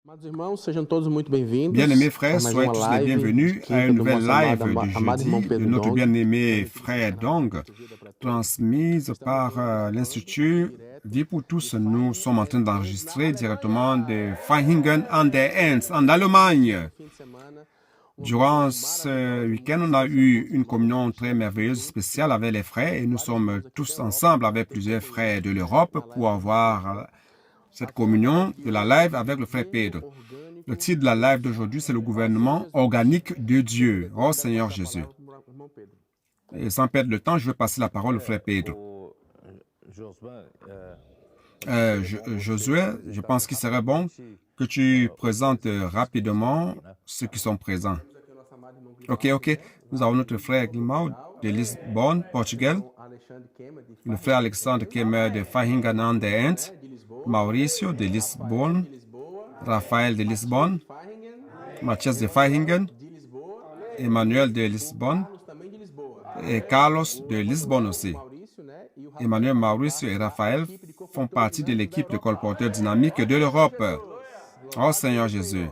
Amados irmãos, sejam todos muito bem-vindos Bien-aimés a frères, mais soyez uma tous les live de bienvenus à quinta une do nouvelle nosso live de amado irmão jeudi de Pedro notre Dong, bien-aimé transmitido frère pelo canal Dong, Vida para Todos. transmise par l'Institut Vie pour tous. Nous sommes en train d'enregistrer directement de Vaihingen an der Enns, en Allemagne. Durant ce week-end, on a eu une communion très merveilleuse, spéciale avec les frères et nous sommes tous ensemble avec plusieurs frères de l'Europe pour avoir cette communion de la live avec le frère Pedro. Le titre de la live d'aujourd'hui, c'est le gouvernement organique de Dieu. Oh Seigneur Jésus. Et sans perdre le temps, je vais passer la parole au frère Pedro. Josué, je pense qu'il serait bon que tu présentes rapidement ceux qui sont présents. Ok. Nous avons notre frère Gilmau de Lisbonne, Portugal. Le frère Alexandre Kemer de Vaihingen an der Enns. Mauricio de Lisbonne. Raphaël de Lisbonne. Mathias de Vaihingen. Emmanuel de Lisbonne. Et Carlos de Lisbonne aussi. Emmanuel, Mauricio et Raphaël font partie de l'équipe de colporteurs dynamiques de l'Europe. Oh Seigneur Jésus,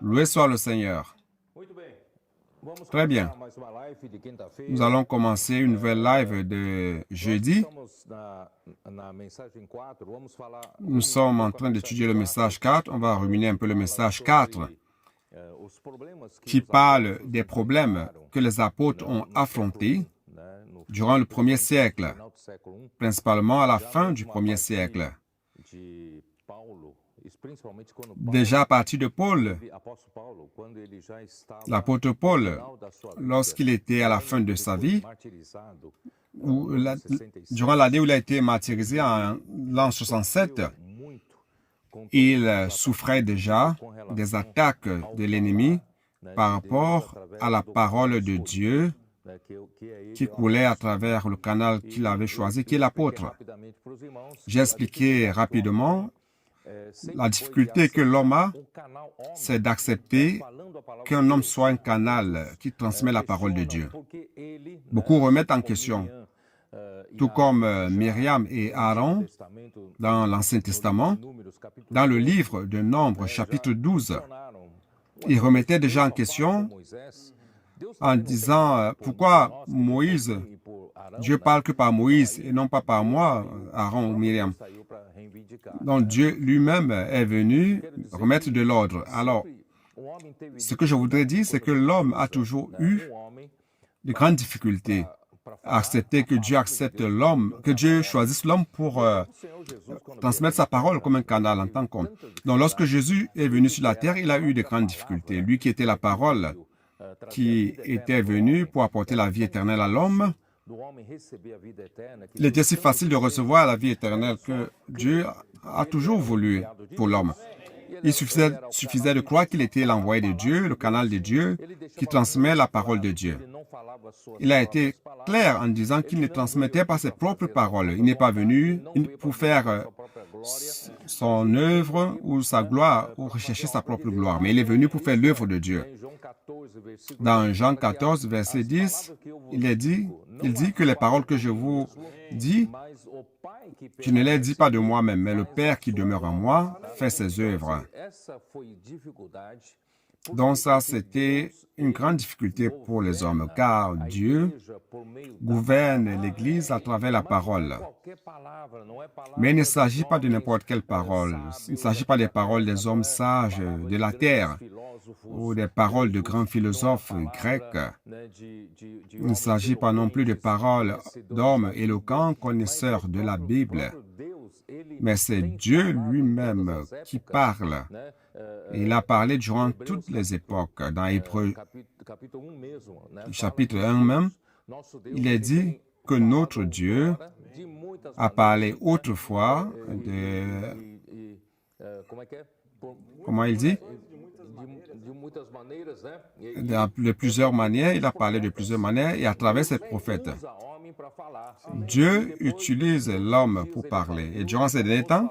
loué soit le Seigneur. Très bien. Nous allons commencer une nouvelle live de jeudi. Nous sommes en train d'étudier le message 4. On va ruminer un peu le message 4 qui parle des problèmes que les apôtres ont affrontés durant le premier siècle, principalement à la fin du premier siècle. Déjà à partir de Paul, l'apôtre Paul, lorsqu'il était à la fin de sa vie, durant l'année où il a été martyrisé en l'an 67, il souffrait déjà des attaques de l'ennemi par rapport à la parole de Dieu qui coulait à travers le canal qu'il avait choisi, qui est l'apôtre. J'ai expliqué rapidement la difficulté que l'homme a, c'est d'accepter qu'un homme soit un canal qui transmet la parole de Dieu. Beaucoup remettent en question, tout comme Myriam et Aaron dans l'Ancien Testament, dans le livre de Nombres, chapitre 12, ils remettaient déjà en question en disant pourquoi Moïse, Dieu parle que par Moïse et non pas par moi, Aaron ou Myriam. Donc Dieu lui-même est venu remettre de l'ordre. Alors, ce que je voudrais dire, c'est que l'homme a toujours eu de grandes difficultés à accepter que Dieu accepte l'homme, que Dieu choisisse l'homme pour transmettre sa parole comme un canal en tant qu'homme. Donc lorsque Jésus est venu sur la terre, il a eu de grandes difficultés. Lui qui était la parole, qui était venu pour apporter la vie éternelle à l'homme, il était si facile de recevoir la vie éternelle que Dieu a toujours voulu pour l'homme. Il suffisait de croire qu'il était l'envoyé de Dieu, le canal de Dieu, qui transmet la parole de Dieu. Il a été clair en disant qu'il ne transmettait pas ses propres paroles. Il n'est pas venu pour faire son œuvre ou sa gloire, ou rechercher sa propre gloire, mais il est venu pour faire l'œuvre de Dieu. Dans Jean 14, verset 10, il dit que les paroles que je vous dis, je ne les dis pas de moi-même, mais le Père qui demeure en moi fait ses œuvres. Donc ça, c'était une grande difficulté pour les hommes, car Dieu gouverne l'Église à travers la parole. Mais il ne s'agit pas de n'importe quelle parole. Il ne s'agit pas des paroles des hommes sages de la terre ou des paroles de grands philosophes grecs. Il ne s'agit pas non plus de paroles d'hommes éloquents, connaisseurs de la Bible. Mais c'est Dieu lui-même qui parle. Il a parlé durant toutes les époques. Dans Hébreux, chapitre 1 même, il est dit que notre Dieu a parlé autrefois comment il dit? De plusieurs manières, il a parlé de plusieurs manières et à travers ses prophètes. Dieu utilise l'homme pour parler. Et durant ces derniers temps,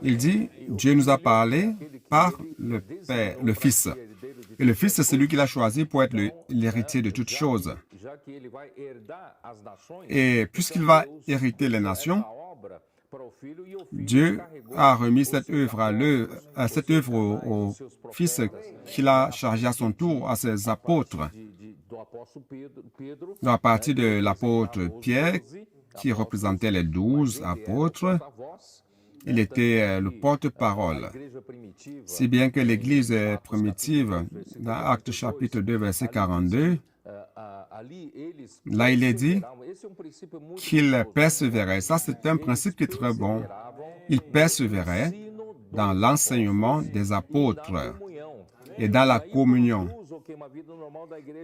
il dit, Dieu nous a parlé par le Père, le Fils. Et le Fils, c'est celui qu'il a choisi pour être l'héritier de toutes choses. Et puisqu'il va hériter les nations, Dieu a remis cette œuvre au Fils qu'il a chargé à son tour à ses apôtres. Donc, à partir de l'apôtre Pierre, qui représentait les 12 apôtres, il était le porte-parole. Si bien que l'Église primitive, dans Actes chapitre 2, verset 42, là, il est dit qu'il persévérait. Ça, c'est un principe qui est très bon. Il persévérait dans l'enseignement des apôtres et dans la communion.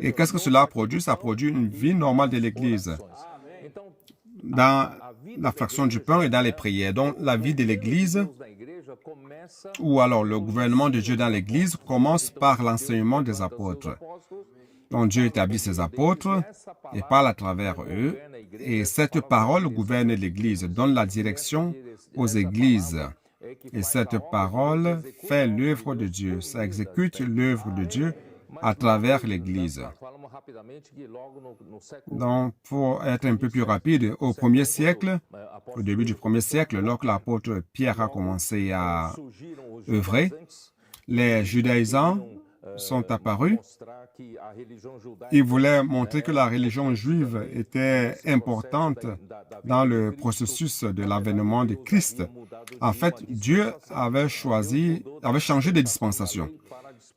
Et qu'est-ce que cela produit? Ça produit une vie normale de l'Église dans la fraction du pain et dans les prières. Donc, la vie de l'Église, ou alors le gouvernement de Dieu dans l'Église, commence par l'enseignement des apôtres. Donc, Dieu établit ses apôtres et parle à travers eux. Et cette parole gouverne l'Église, donne la direction aux églises. Et cette parole fait l'œuvre de Dieu. Ça exécute l'œuvre de Dieu à travers l'Église. Donc, pour être un peu plus rapide, au début du 1er siècle, lorsque l'apôtre Pierre a commencé à œuvrer, les judaïsants sont apparus. Ils voulaient montrer que la religion juive était importante dans le processus de l'avènement de Christ. En fait, Dieu avait changé de dispensation.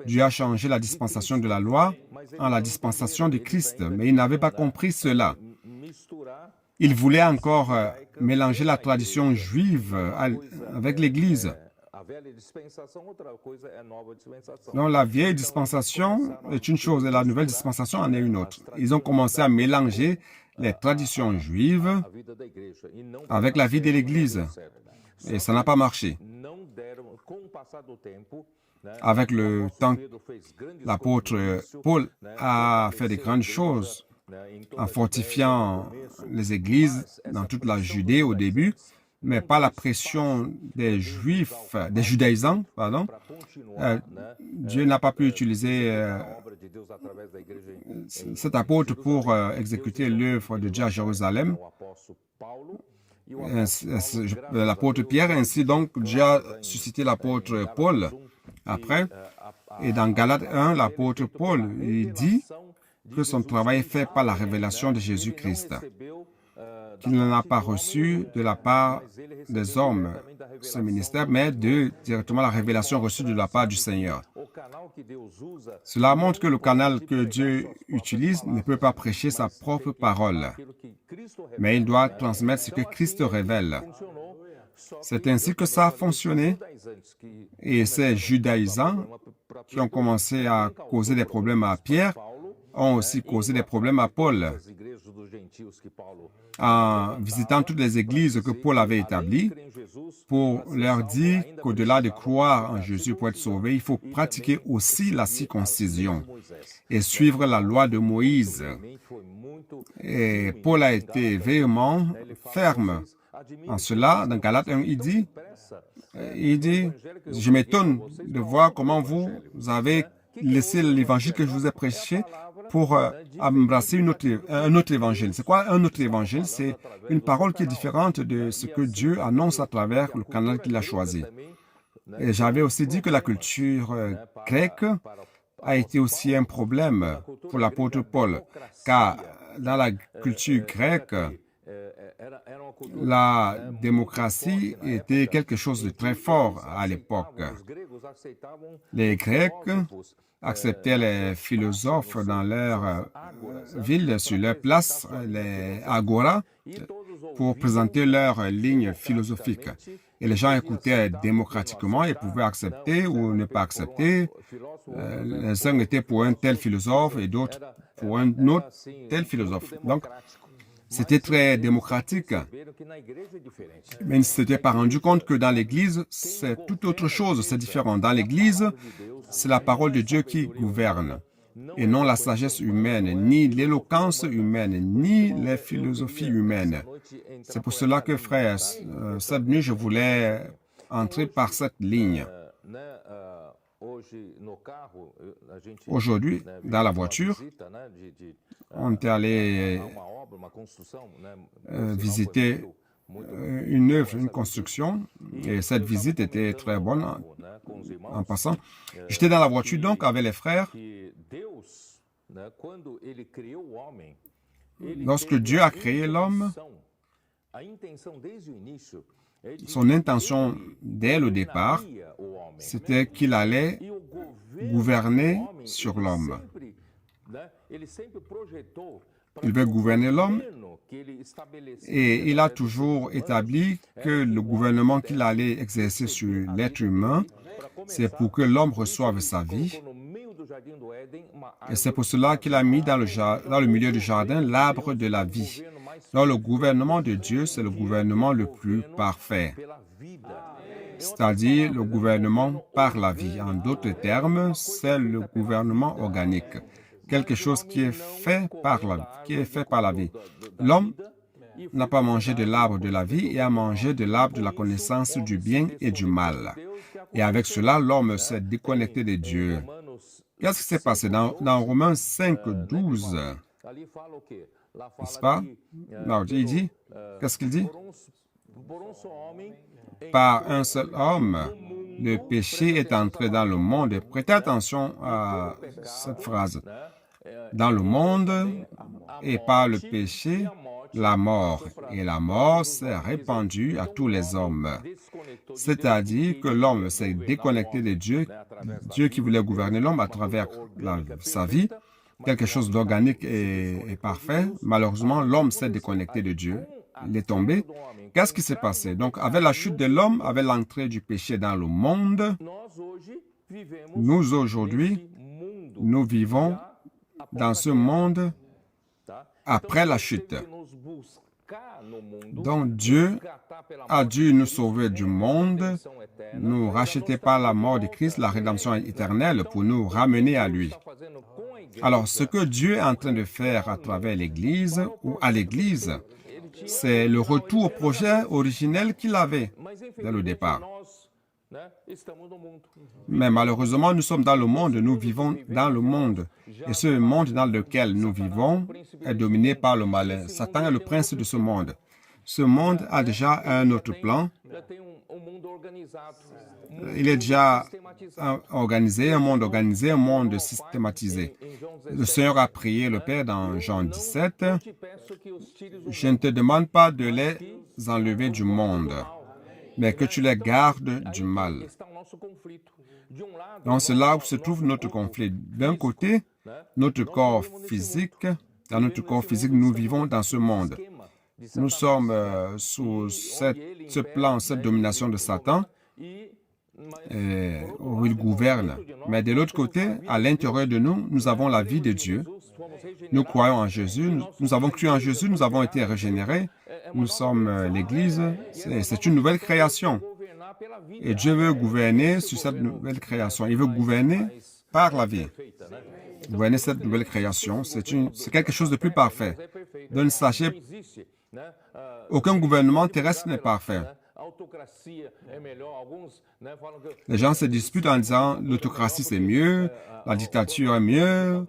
Dieu a changé la dispensation de la loi en la dispensation de Christ, mais il n'avait pas compris cela. Il voulait encore mélanger la tradition juive avec l'Église. Donc, la vieille dispensation est une chose et la nouvelle dispensation en est une autre. Ils ont commencé à mélanger les traditions juives avec la vie de l'Église. Et ça n'a pas marché. Avec le temps, l'apôtre Paul a fait de grandes choses en fortifiant les églises dans toute la Judée au début, mais par la pression des judaïsants, Dieu n'a pas pu utiliser cet apôtre pour exécuter l'œuvre de Dieu à Jérusalem. L'apôtre Pierre, ainsi donc, Dieu a suscité l'apôtre Paul après. Et dans Galates 1, l'apôtre Paul, il dit que son travail est fait par la révélation de Jésus-Christ, qu'il n'en a pas reçu de la part des hommes, ce ministère, mais directement la révélation reçue de la part du Seigneur. Cela montre que le canal que Dieu utilise ne peut pas prêcher sa propre parole, mais il doit transmettre ce que Christ révèle. C'est ainsi que ça a fonctionné. Et ces judaïsants qui ont commencé à causer des problèmes à Pierre ont aussi causé des problèmes à Paul. En visitant toutes les églises que Paul avait établies, pour leur dire qu'au-delà de croire en Jésus pour être sauvé, il faut pratiquer aussi la circoncision et suivre la loi de Moïse. Et Paul a été véhément, ferme en cela. Dans Galates 1, il dit, je m'étonne de voir comment vous avez laissé l'évangile que je vous ai prêché pour embrasser un autre évangile. C'est quoi un autre évangile? C'est une parole qui est différente de ce que Dieu annonce à travers le canal qu'il a choisi. Et j'avais aussi dit que la culture grecque a été aussi un problème pour l'apôtre Paul, car dans la culture grecque, la démocratie était quelque chose de très fort à l'époque. Les Grecs acceptaient les philosophes dans leur ville, sur leur place, les agora, pour présenter leur ligne philosophique. Et les gens écoutaient démocratiquement et pouvaient accepter ou ne pas accepter. Les uns étaient pour un tel philosophe et d'autres pour un autre tel philosophe. Donc, c'était très démocratique. Mais ils ne s'étaient pas rendu compte que dans l'Église, c'est tout autre chose, c'est différent. Dans l'Église, c'est la parole de Dieu qui gouverne, et non la sagesse humaine, ni l'éloquence humaine, ni les philosophies humaines. C'est pour cela que, frères, cette nuit, je voulais entrer par cette ligne. Aujourd'hui, dans la voiture, on est allé visiter une œuvre, une construction, et cette visite était très bonne en passant. J'étais dans la voiture donc avec les frères. Lorsque Dieu a créé l'homme, son intention dès le départ, c'était qu'il allait gouverner sur l'homme. Il veut gouverner l'homme et il a toujours établi que le gouvernement qu'il allait exercer sur l'être humain, c'est pour que l'homme reçoive sa vie. Et c'est pour cela qu'il a mis dans le milieu du jardin l'arbre de la vie. Donc le gouvernement de Dieu, c'est le gouvernement le plus parfait, c'est-à-dire le gouvernement par la vie. En d'autres termes, c'est le gouvernement organique, quelque chose qui est fait par la vie. L'homme n'a pas mangé de l'arbre de la vie et a mangé de l'arbre de la connaissance du bien et du mal. Et avec cela, l'homme s'est déconnecté de Dieu. Qu'est-ce qui s'est passé dans Romains 5, 12? N'est-ce pas? Non, il dit, qu'est-ce qu'il dit? Par un seul homme, le péché est entré dans le monde. Prêtez attention à cette phrase. Dans le monde, et par le péché, la mort. Et la mort s'est répandue à tous les hommes. C'est-à-dire que l'homme s'est déconnecté de Dieu, Dieu qui voulait gouverner l'homme à travers sa vie, quelque chose d'organique et parfait. Malheureusement, l'homme s'est déconnecté de Dieu. Il est tombé. Qu'est-ce qui s'est passé? Donc, avec la chute de l'homme, avec l'entrée du péché dans le monde, nous aujourd'hui, nous vivons dans ce monde après la chute. Donc Dieu a dû nous sauver du monde, nous racheter par la mort de Christ, la rédemption éternelle, pour nous ramener à lui. Alors, ce que Dieu est en train de faire à travers l'Église, ou à l'Église, c'est le retour au projet originel qu'il avait dès le départ. Mais malheureusement, nous sommes dans le monde, nous vivons dans le monde. Et ce monde dans lequel nous vivons est dominé par le malin. Satan est le prince de ce monde. Ce monde a déjà un autre plan. Il est déjà organisé, un monde systématisé. Le Seigneur a prié le Père dans Jean 17. Je ne te demande pas de les enlever du monde, mais que tu les gardes du mal. Donc c'est là où se trouve notre conflit. D'un côté, notre corps physique, dans notre corps physique, nous vivons dans ce monde. Nous sommes sous ce plan, cette domination de Satan, où il gouverne. Mais de l'autre côté, à l'intérieur de nous, nous avons la vie de Dieu. Nous croyons en Jésus, nous avons cru en Jésus, nous avons été régénérés. Nous sommes l'Église, c'est une nouvelle création. Et Dieu veut gouverner sur cette nouvelle création. Il veut gouverner par la vie. Gouverner cette nouvelle création, c'est quelque chose de plus parfait. Donc, sachez, aucun gouvernement terrestre n'est parfait. Les gens se disputent en disant l'autocratie c'est mieux, la dictature est mieux,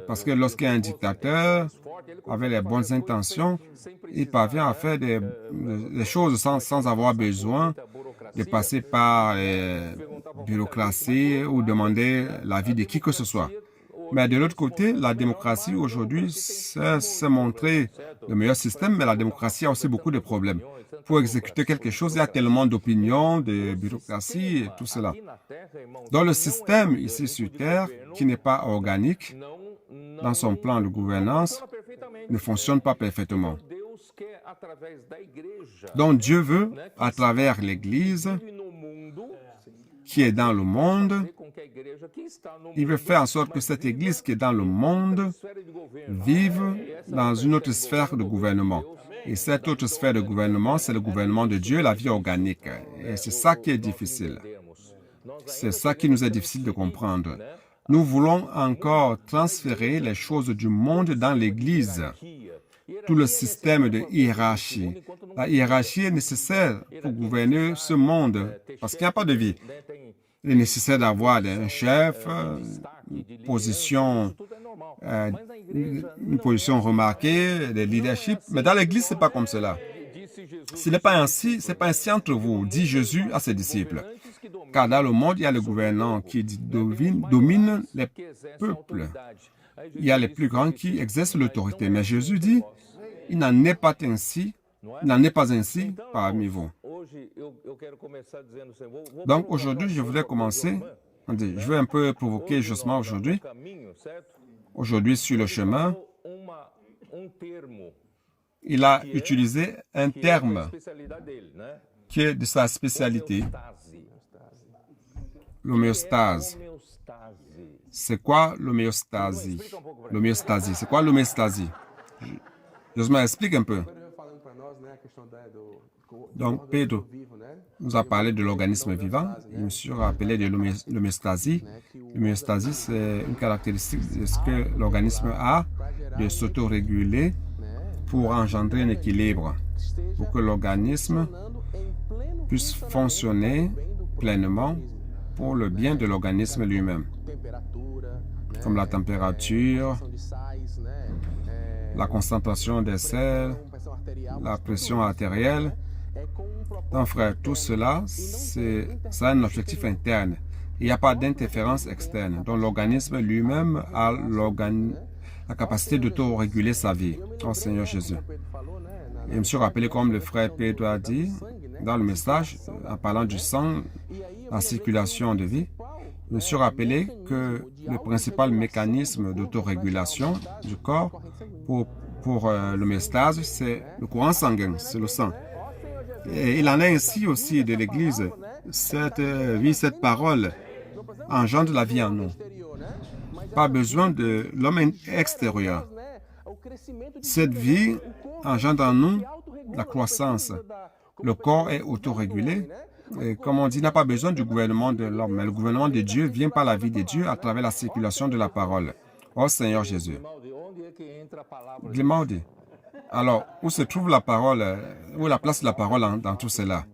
parce que lorsqu'il y a un dictateur, avec les bonnes intentions, il parvient à faire des choses sans avoir besoin de passer par les bureaucraties ou demander l'avis de qui que ce soit. Mais de l'autre côté, la démocratie aujourd'hui, c'est montré le meilleur système, mais la démocratie a aussi beaucoup de problèmes. Pour exécuter quelque chose, il y a tellement d'opinions, de bureaucratie et tout cela. Donc le système ici sur Terre, qui n'est pas organique, dans son plan de gouvernance, ne fonctionne pas parfaitement. Donc Dieu veut, à travers l'Église, qui est dans le monde, il veut faire en sorte que cette Église qui est dans le monde vive dans une autre sphère de gouvernement. Et cette autre sphère de gouvernement, c'est le gouvernement de Dieu, la vie organique. Et c'est ça qui est difficile. C'est ça qui nous est difficile de comprendre. Nous voulons encore transférer les choses du monde dans l'Église. Tout le système de hiérarchie. La hiérarchie est nécessaire pour gouverner ce monde, parce qu'il n'y a pas de vie. Il est nécessaire d'avoir un chef, une position remarquée, le leadership. Mais dans l'Église, ce n'est pas comme cela. Ce n'est pas ainsi, c'est pas ainsi entre vous, dit Jésus à ses disciples. Car dans le monde, il y a les gouvernants qui dominent les peuples. Il y a les plus grands qui exercent l'autorité. Mais Jésus dit, il n'en est pas ainsi, parmi vous. Donc aujourd'hui, je voudrais commencer, je vais un peu provoquer justement aujourd'hui. Aujourd'hui, sur le chemin, il a utilisé un terme qui est de sa spécialité, l'homéostase. C'est quoi l'homéostasie? L'homéostasie, c'est quoi l'homéostasie? Josma, explique un peu. Donc, Pedro nous a parlé de l'organisme vivant. Il nous a rappelé de l'homéostasie. L'homéostasie, c'est une caractéristique de ce que l'organisme a de s'autoréguler pour engendrer un équilibre, pour que l'organisme puisse fonctionner pleinement pour le bien de l'organisme lui-même, comme la température, la concentration des sels, la pression artérielle. Donc, frère, tout cela, ça a un objectif interne. Il n'y a pas d'interférence externe. Donc, l'organisme lui-même a la capacité d'autoréguler sa vie. Oh Seigneur Jésus. Et je me suis rappelé comme le frère Pedro a dit dans le message, en parlant du sang, la circulation de vie, je me suis rappelé que le principal mécanisme d'autorégulation du corps pour l'homéostase, c'est le courant sanguin, c'est le sang. Et il en est ainsi aussi de l'Église. Cette vie, cette parole engendre la vie en nous. Pas besoin de l'homme extérieur. Cette vie engendre en nous la croissance. Le corps est autorégulé. Et comme on dit, il n'a pas besoin du gouvernement de l'homme, mais le gouvernement de Dieu vient par la vie de Dieu à travers la circulation de la parole. Oh Seigneur Jésus. Grimaldi. Alors, où se trouve la parole, où est la place de la parole dans tout cela?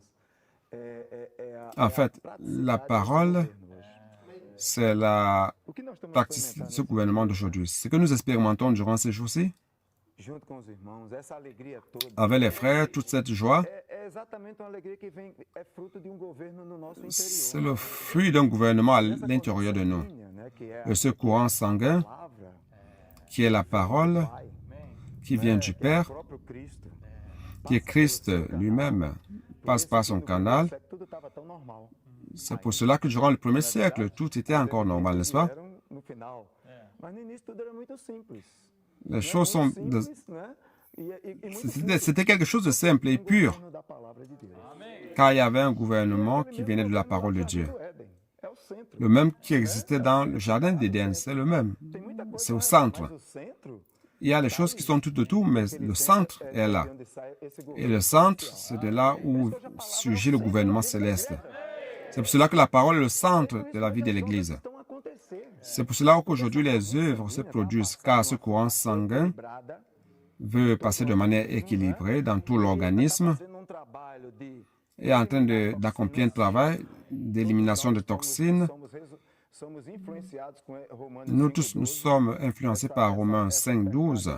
En fait, la parole, c'est la pratique de ce gouvernement d'aujourd'hui. Ce que nous expérimentons durant ces jours-ci, avec les frères, toute cette joie, c'est le fruit d'un gouvernement à l'intérieur de nous. Et ce courant sanguin, qui est la parole, qui vient du Père, qui est Christ lui-même, passe par son canal. C'est pour cela que durant le premier siècle, tout était encore normal, n'est-ce pas? Les choses sont... C'était quelque chose de simple et pur, car il y avait un gouvernement qui venait de la parole de Dieu. Le même qui existait dans le jardin d'Éden, c'est le même. C'est au centre. Il y a les choses qui sont tout autour, mais le centre est là. Et le centre, c'est de là où surgit le gouvernement céleste. C'est pour cela que la parole est le centre de la vie de l'Église. C'est pour cela qu'aujourd'hui les œuvres se produisent, car ce courant sanguin veut passer de manière équilibrée dans tout l'organisme et est en train d'accomplir un travail d'élimination de toxines. Nous tous, nous sommes influencés par Romains 5:12.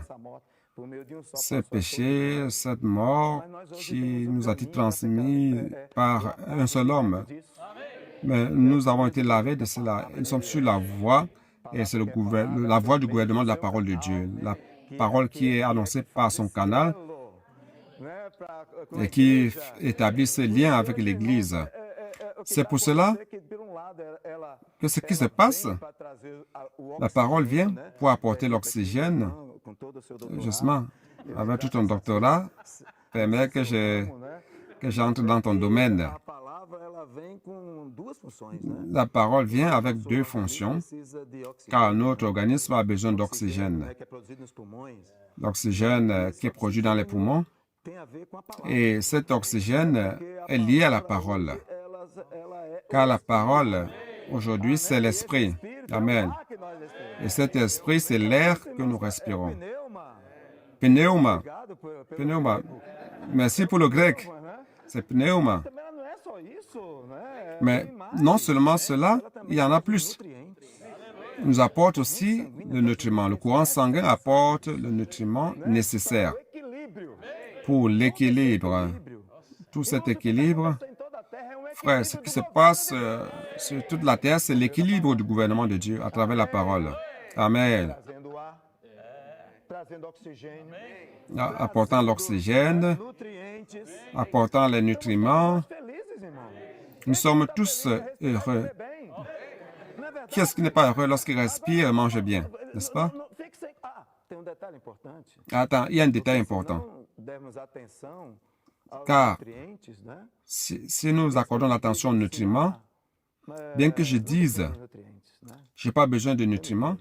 Ce péché, cette mort qui nous a été transmis par un seul homme. Mais nous avons été lavés de cela. Nous sommes sur la voie, et c'est la voie du gouvernement de la parole de Dieu. La parole qui est annoncée par son canal et qui établit ce lien avec l'Église. C'est pour cela que ce qui se passe, la parole vient pour apporter l'oxygène. Justement, avec tout ton doctorat, permet que j'entre dans ton domaine. La parole vient avec deux fonctions, car notre organisme a besoin d'oxygène. L'oxygène qui est produit dans les poumons, et cet oxygène est lié à la parole. Car la parole, aujourd'hui, c'est l'esprit. Amen. Et cet esprit, c'est l'air que nous respirons. Pneuma. Pneuma. Merci pour le grec. C'est pneuma. Mais non seulement cela, il y en a plus. Il nous apporte aussi le nutriment. Le courant sanguin apporte le nutriment nécessaire pour l'équilibre. tout cet équilibre. Frère, ce qui se passe sur toute la terre, c'est l'équilibre du gouvernement de Dieu à travers la parole. Amen. Apportant l'oxygène, apportant les nutriments. Nous sommes tous heureux. Qui est-ce qui n'est pas heureux lorsqu'il respire et mange bien, n'est-ce pas? Attends, il y a un détail important. Car si nous accordons l'attention aux nutriments, bien que je dise, je n'ai pas besoin de nutriments,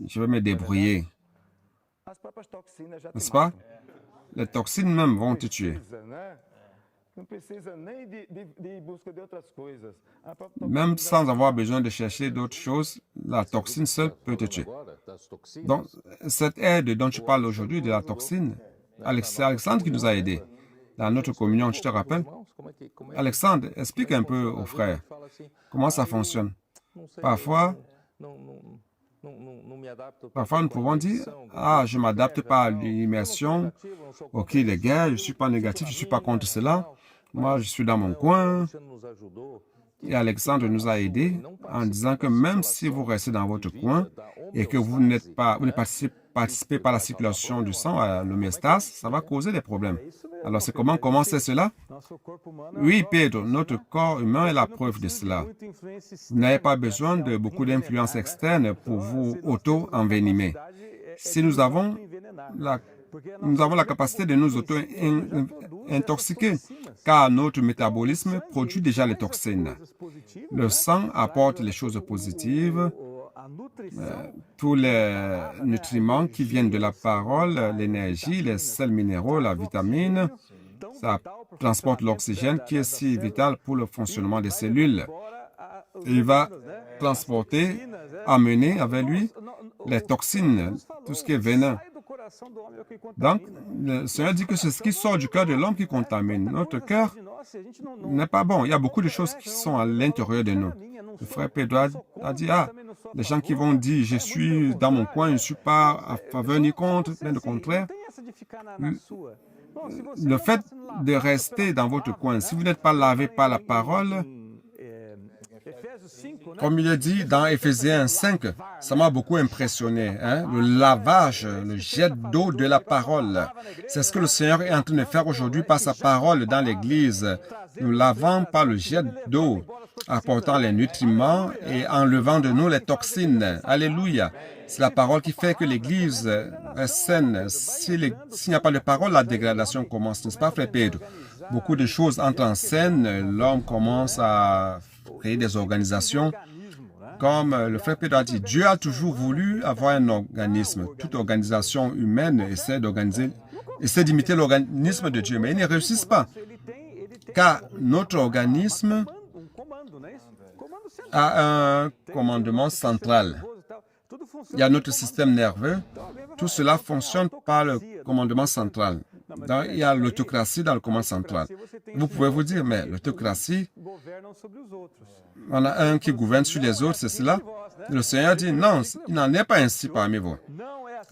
je vais me débrouiller. N'est-ce pas? Les toxines même vont te tuer. Même sans avoir besoin de chercher d'autres choses, la toxine seule peut te tuer. Donc, cette aide dont tu parles aujourd'hui, de la toxine, c'est Alexandre qui nous a aidés dans notre communion, tu te rappelles? Alexandre, explique un peu aux frères comment ça fonctionne. Parfois, nous pouvons dire, ah, je ne m'adapte pas à l'immersion, ok, les gars, je ne suis pas négatif, je ne suis pas contre cela. Moi, je suis dans mon coin. Et Alexandre nous a aidés en disant que même si vous restez dans votre coin et que vous ne participez pas à la circulation du sang, à l'homéostase, ça va causer des problèmes. Alors, c'est comment c'est cela? Oui, Pedro, notre corps humain est la preuve de cela. Vous n'avez pas besoin de beaucoup d'influences externes pour vous auto-envenimer. Si nous avons la capacité de nous auto-intoxiquer, car notre métabolisme produit déjà les toxines. Le sang apporte les choses positives, tous les nutriments qui viennent de la parole, l'énergie, les sels minéraux, la vitamine, ça transporte l'oxygène qui est si vital pour le fonctionnement des cellules. Il va transporter, amener avec lui les toxines, tout ce qui est venin. Donc, le Seigneur dit que c'est ce qui sort du cœur de l'homme qui contamine. Notre cœur n'est pas bon. Il y a beaucoup de choses qui sont à l'intérieur de nous. Le frère Pedro a dit, les gens qui vont dire, je suis dans mon coin, je ne suis pas à faveur ni contre, bien le contraire. Le fait de rester dans votre coin, si vous n'êtes pas lavé par la parole, comme il est dit dans Éphésiens 5, ça m'a beaucoup impressionné. Le lavage, le jet d'eau de la parole. C'est ce que le Seigneur est en train de faire aujourd'hui par sa parole dans l'Église. Nous lavons par le jet d'eau, apportant les nutriments et enlevant de nous les toxines. Alléluia. C'est la parole qui fait que l'Église est saine. S'il n'y a pas de parole, la dégradation commence, n'est-ce pas, frère Pedro? Beaucoup de choses entrent en scène. L'homme commence à créer des organisations. Comme le frère Pedro a dit, Dieu a toujours voulu avoir un organisme. Toute organisation humaine essaie d'imiter l'organisme de Dieu, mais ils ne réussissent pas. Car notre organisme a un commandement central. Il y a notre système nerveux. Tout cela fonctionne par le commandement central. Donc, il y a l'autocratie dans le commandement central. Vous pouvez vous dire, mais l'autocratie, on a un qui gouverne sur les autres, c'est cela? Le Seigneur dit, non, il n'en est pas ainsi parmi vous.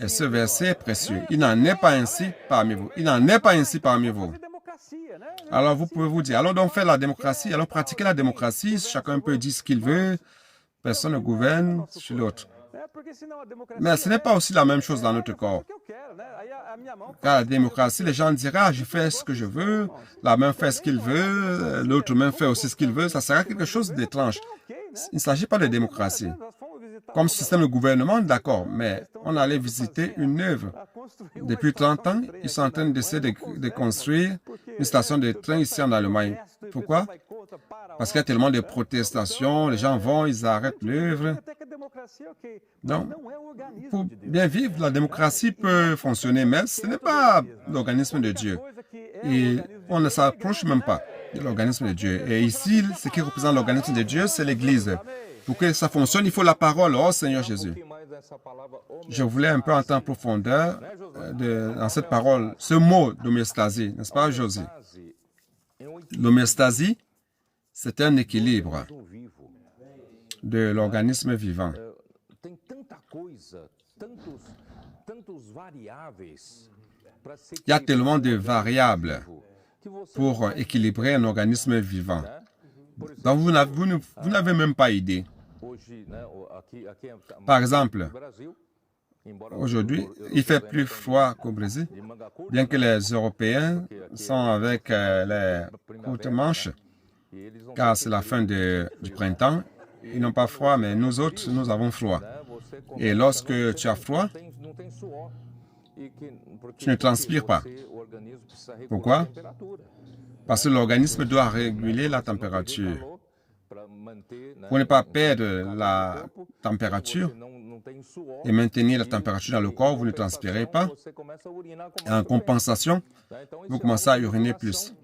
Et ce verset est précieux. Il n'en est pas ainsi parmi vous. Il n'en est pas ainsi parmi vous. Alors, vous pouvez vous dire, allons donc faire la démocratie, allons pratiquer la démocratie. Chacun peut dire ce qu'il veut. Personne ne gouverne sur l'autre. Mais ce n'est pas aussi la même chose dans notre corps. Car la démocratie, les gens diraient, ah, je fais ce que je veux, la main fait ce qu'il veut, l'autre main fait aussi ce qu'il veut. Ça sera quelque chose d'étrange. Il ne s'agit pas de démocratie. Comme système de gouvernement, d'accord, mais on allait visiter une œuvre. Depuis 30 ans, ils sont en train d'essayer de construire une station de train ici en Allemagne. Pourquoi? Parce qu'il y a tellement de protestations, les gens vont, ils arrêtent l'œuvre. Donc, pour bien vivre, la démocratie peut fonctionner, mais ce n'est pas l'organisme de Dieu. Et on ne s'approche même pas de l'organisme de Dieu. Et ici, ce qui représente l'organisme de Dieu, c'est l'Église. Pour que ça fonctionne, il faut la parole. Oh Seigneur Jésus. Je voulais un peu entrer en profondeur dans cette parole, ce mot d'homéostasie, n'est-ce pas, Josie? L'homéostasie, c'est un équilibre de l'organisme vivant. Il y a tellement de variables pour équilibrer un organisme vivant. Donc, vous n'avez même pas idée. Par exemple, aujourd'hui, il fait plus froid qu'au Brésil, bien que les Européens sont avec les courtes manches, car c'est la fin du printemps. Ils n'ont pas froid, mais nous autres, nous avons froid. Et lorsque tu as froid, tu ne transpires pas. Pourquoi? Parce que l'organisme doit réguler la température. Pour ne pas perdre la température et maintenir la température dans le corps, vous ne transpirez pas. En compensation, vous commencez à uriner plus.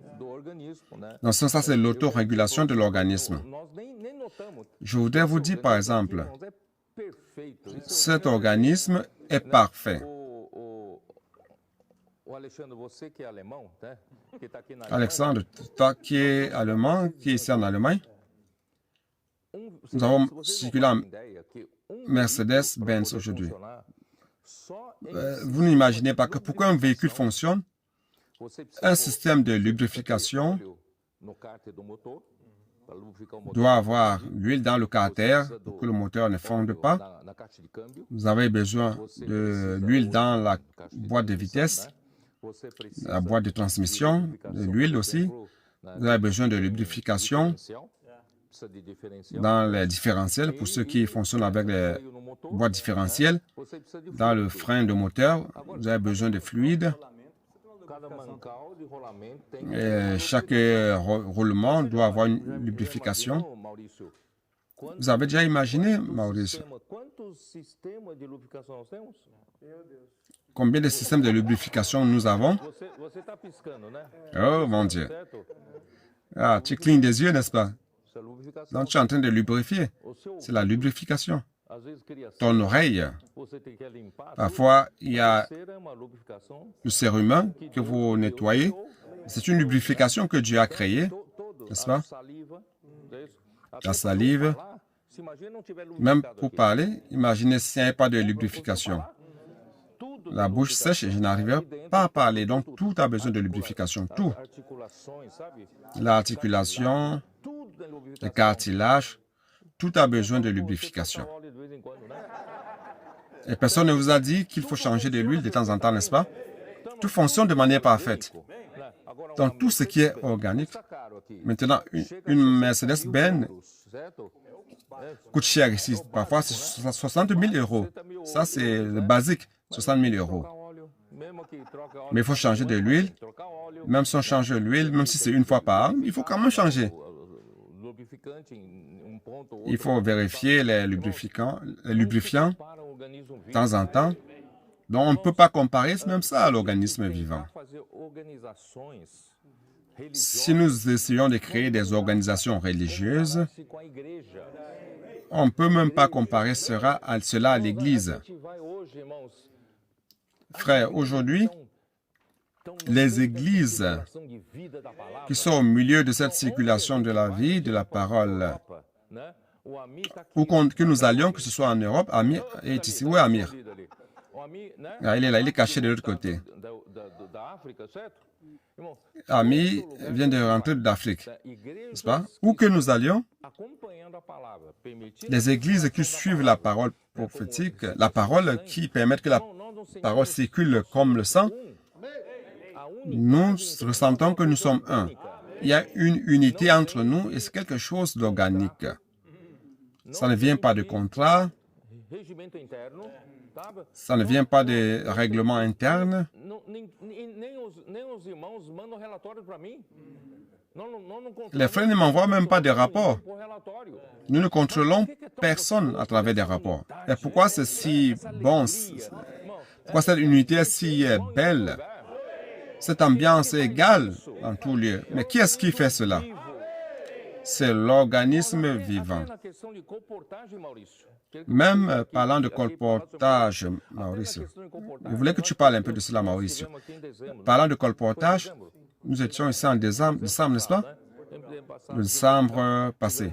Donc ça, c'est l'autorégulation de l'organisme. Je voudrais vous dire, par exemple, cet organisme est parfait. Alexandre, toi qui es allemand, qui est ici en Allemagne, nous avons circulé en Mercedes-Benz aujourd'hui. Vous n'imaginez pas que pour qu'un véhicule fonctionne, un système de lubrification doit avoir l'huile dans le carter pour que le moteur ne fonde pas. Vous avez besoin de l'huile dans la boîte de vitesse, la boîte de transmission, de l'huile aussi. Vous avez besoin de lubrification dans les différentiels, pour ceux qui fonctionnent avec les boîtes différentielles. Dans le frein de moteur, vous avez besoin de fluide. Et chaque roulement doit avoir une lubrification. Vous avez déjà imaginé, Maurice, combien de systèmes de lubrification nous avons? Oh mon Dieu! Ah, tu clignes des yeux, n'est-ce pas? Donc tu es en train de lubrifier. C'est la lubrification. Ton oreille. Parfois, il y a le cérumen que vous nettoyez. C'est une lubrification que Dieu a créée, n'est-ce pas? La salive. Même pour parler, imaginez s'il n'y avait pas de lubrification. La bouche sèche et je n'arriverai pas à parler. Donc, tout a besoin de lubrification. Tout. L'articulation, le cartilage, tout a besoin de lubrification. Et personne ne vous a dit qu'il faut changer de l'huile de temps en temps, n'est-ce pas? Tout fonctionne de manière parfaite. Donc, tout ce qui est organique. Maintenant, une Mercedes-Benz coûte cher ici. Parfois, c'est 60 000 euros. Ça, c'est le basique, 60 000 euros. Mais il faut changer de l'huile. Même si on change l'huile, même si c'est une fois par an, il faut quand même changer. Il faut vérifier les lubrifiants de temps en temps. Donc, on ne peut pas comparer même ça à l'organisme vivant. Si nous essayons de créer des organisations religieuses, on ne peut même pas comparer cela à l'Église. Frères, aujourd'hui, les églises qui sont au milieu de cette circulation de la vie, de la parole, où que nous allions, que ce soit en Europe, Amir est ici. Où est Amir? Ah, il est là, il est caché de l'autre côté. Amir vient de rentrer d'Afrique, n'est-ce pas? Où que nous allions, les églises qui suivent la parole prophétique, la parole qui permet que la parole circule comme le sang, nous ressentons que nous sommes un. Il y a une unité entre nous et c'est quelque chose d'organique. Ça ne vient pas de contrat, ça ne vient pas de règlement interne. Les frères ne m'envoient même pas de rapports. Nous ne contrôlons personne à travers des rapports. Et pourquoi c'est si bon? Pourquoi cette unité est si belle? Cette ambiance est égale en tout lieu. Mais qui est-ce qui fait cela? C'est l'organisme vivant. Même parlant de colportage, Maurice, je voulais que tu parles un peu de cela, Maurice. Parlant de colportage, nous étions ici en décembre, n'est-ce pas? Le décembre passé.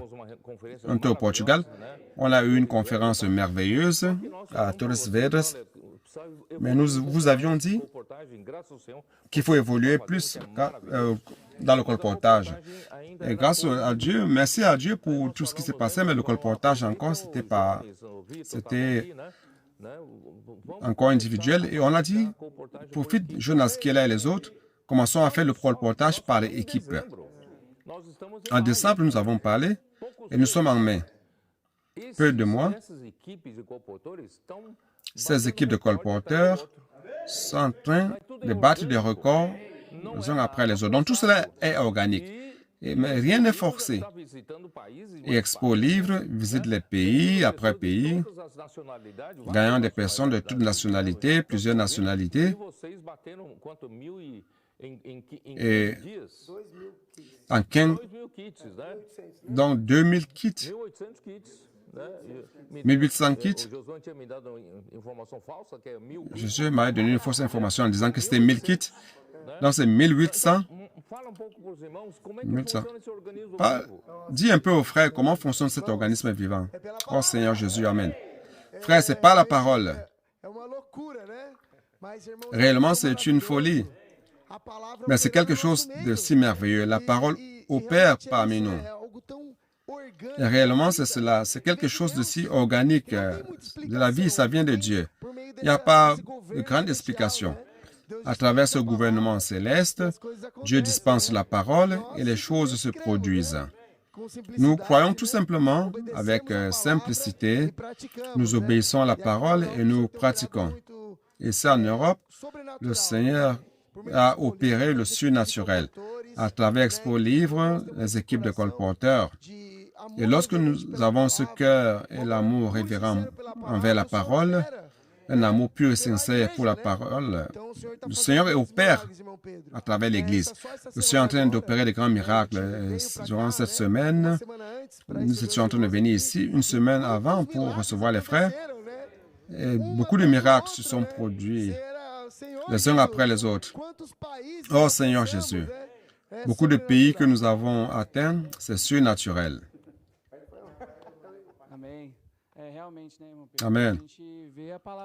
On était au Portugal. On a eu une conférence merveilleuse à Torres Vedras. Mais nous vous avions dit qu'il faut évoluer plus dans le colportage. Et grâce à Dieu, merci à Dieu pour tout ce qui s'est passé, mais le colportage encore, c'était encore individuel. Et on a dit, profite, Jonas, Kela et les autres, commençons à faire le colportage par équipe. En décembre, nous avons parlé et nous sommes en mai. Peu de mois, ces équipes de colporteurs sont en train de battre des records les uns après les autres. Donc tout cela est organique. Mais rien n'est forcé. Et Expo Livre visite les pays après pays, gagnant des personnes de toutes nationalités, plusieurs nationalités. Et en 15, donc 2000 kits, 1800 kits. Jésus m'a donné une fausse information en disant que c'était 1000 kits. Donc c'est 1800. 1100. Dis un peu aux frères comment fonctionne cet organisme vivant. Oh Seigneur Jésus, Amen. Frère, c'est pas la parole. Réellement, c'est une folie. Mais c'est quelque chose de si merveilleux. La parole opère parmi nous. Et réellement, c'est cela. C'est quelque chose de si organique. De la vie, ça vient de Dieu. Il n'y a pas de grande explication. À travers ce gouvernement céleste, Dieu dispense la parole et les choses se produisent. Nous croyons tout simplement avec simplicité, nous obéissons à la parole et nous pratiquons. Et ça, en Europe, le Seigneur a opéré le surnaturel à travers Expo Livre, les équipes de colporteurs. Et lorsque nous avons ce cœur et l'amour révérend envers la parole, un amour pur et sincère pour la parole, le Seigneur opère à travers l'Église. Le Seigneur est en train d'opérer de grands miracles. Durant cette semaine, nous étions en train de venir ici une semaine avant pour recevoir les frères. Et beaucoup de miracles se sont produits les uns après les autres. Oh Seigneur Jésus, beaucoup de pays que nous avons atteints, c'est surnaturel. Amen.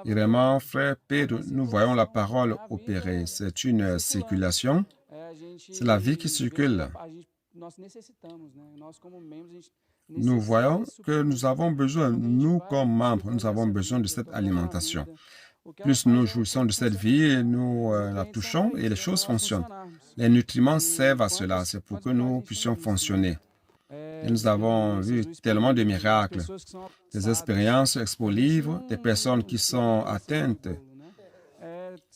Et vraiment, frère Pedro, nous voyons la parole opérer. C'est une circulation. C'est la vie qui circule. Nous voyons que nous avons besoin, nous comme membres, nous avons besoin de cette alimentation. Plus nous jouissons de cette vie, nous la touchons et les choses fonctionnent. Les nutriments servent à cela, c'est pour que nous puissions fonctionner. Et nous avons vu tellement de miracles, des expériences Expo Livre, des personnes qui sont atteintes.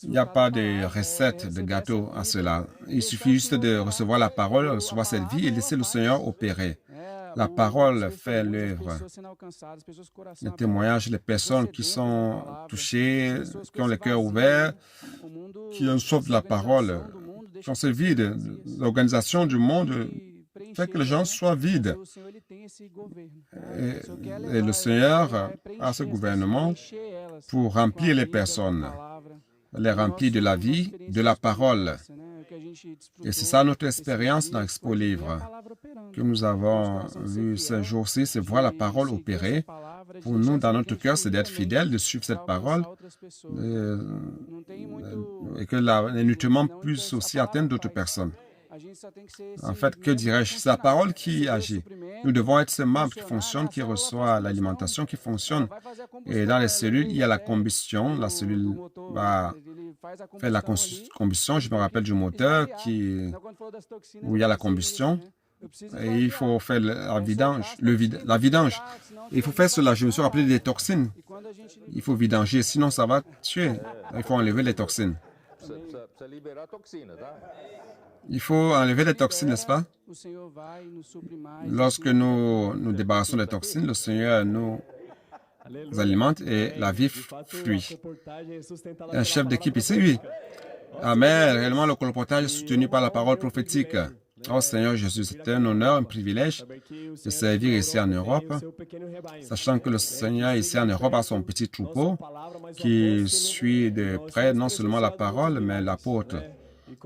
Il n'y a pas de recette de gâteau à cela. Il suffit juste de recevoir la parole, recevoir cette vie et laisser le Seigneur opérer. La parole fait l'œuvre. Les témoignages, les personnes qui sont touchées, qui ont le cœur ouvert, qui ont soif de la parole, qui ont cette vie de l'organisation du monde, fait que les gens soient vides. Et le Seigneur a ce gouvernement pour remplir les personnes, les remplir de la vie, de la parole. Et c'est ça notre expérience dans Expo Livre que nous avons vu ces jours-ci, c'est voir la parole opérer. Pour nous, dans notre cœur, c'est d'être fidèles, de suivre cette parole et que les nutriments puissent aussi atteindre d'autres personnes. En fait, que dirais-je? C'est la parole qui agit. Nous devons être ces membres qui fonctionnent, qui reçoivent l'alimentation, qui fonctionne. Et dans les cellules, il y a la combustion. La cellule va faire la combustion. Je me rappelle du moteur où il y a la combustion. Et il faut faire la vidange. La vidange. Et il faut faire cela. Je me suis rappelé des toxines. Il faut vidanger, sinon ça va tuer. Il faut enlever les toxines. Il faut enlever les toxines, n'est-ce pas? Lorsque nous nous débarrassons des toxines, le Seigneur nous alimente et la vie fluit. Un chef d'équipe ici, oui. Amen. Réellement, le colportage est soutenu par la parole prophétique. Oh Seigneur Jésus, c'est un honneur, un privilège de servir ici en Europe, sachant que le Seigneur ici en Europe a son petit troupeau qui suit de près non seulement la parole, mais l'apôtre.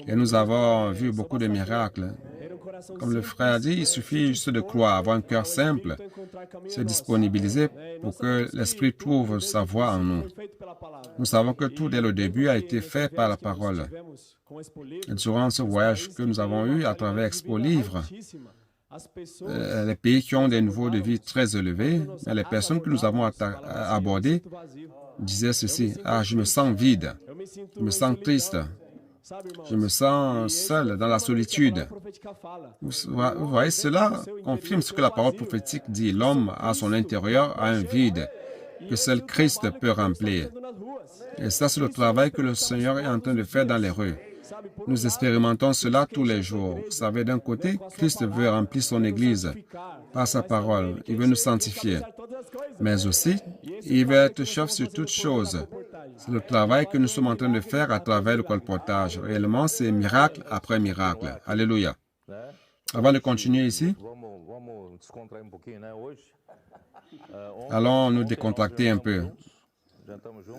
Et nous avons vu beaucoup de miracles. Comme le frère a dit, il suffit juste de croire, avoir un cœur simple, se disponibiliser pour que l'Esprit trouve sa voie en nous. Nous savons que tout dès le début a été fait par la parole. Et durant ce voyage que nous avons eu à travers Expo Livre, les pays qui ont des niveaux de vie très élevés, les personnes que nous avons abordées disaient ceci: « Ah, je me sens vide, je me sens triste, je me sens seul dans la solitude. » Vous voyez, cela confirme ce que la parole prophétique dit. L'homme à son intérieur a un vide que seul Christ peut remplir. Et ça, c'est le travail que le Seigneur est en train de faire dans les rues. Nous expérimentons cela tous les jours. Vous savez, d'un côté, Christ veut remplir son Église par sa parole. Il veut nous sanctifier. Mais aussi, il veut être chef sur toutes choses. C'est le travail que nous sommes en train de faire à travers le colportage. Réellement, c'est miracle après miracle. Alléluia. Avant de continuer ici, allons nous décontracter un peu.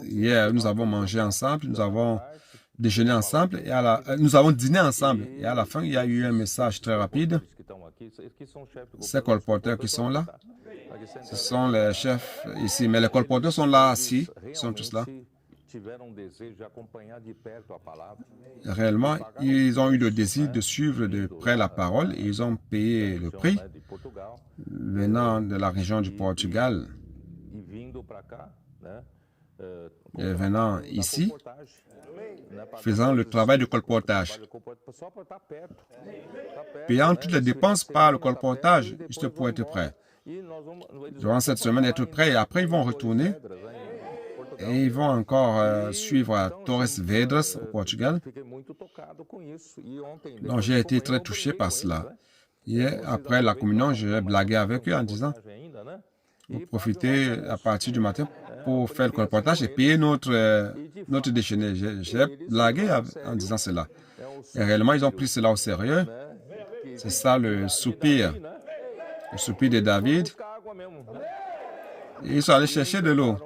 Hier, nous avons mangé ensemble, nous avons déjeuné ensemble, et nous avons dîné ensemble. Et à la fin, il y a eu un message très rapide. Ces colporteurs qui sont là, ce sont les chefs ici, mais les colporteurs sont là assis, ils sont tous là. Réellement, ils ont eu le désir de suivre de près la parole et ils ont payé le prix venant de la région du Portugal et venant ici, faisant le travail de colportage, payant toutes les dépenses par le colportage, juste pour être prêt. Durant cette semaine, être prêt, et après ils vont retourner et ils vont encore suivre à Torres Vedras au Portugal. Donc j'ai été très touché par cela. Hier, après la communion, j'ai blagué avec eux en disant: vous profitez à partir du matin pour faire le colportage et payer notre déjeuner. J'ai blagué en disant cela. Et réellement, ils ont pris cela au sérieux. C'est ça le soupir de David. Et ils sont allés chercher de l'eau.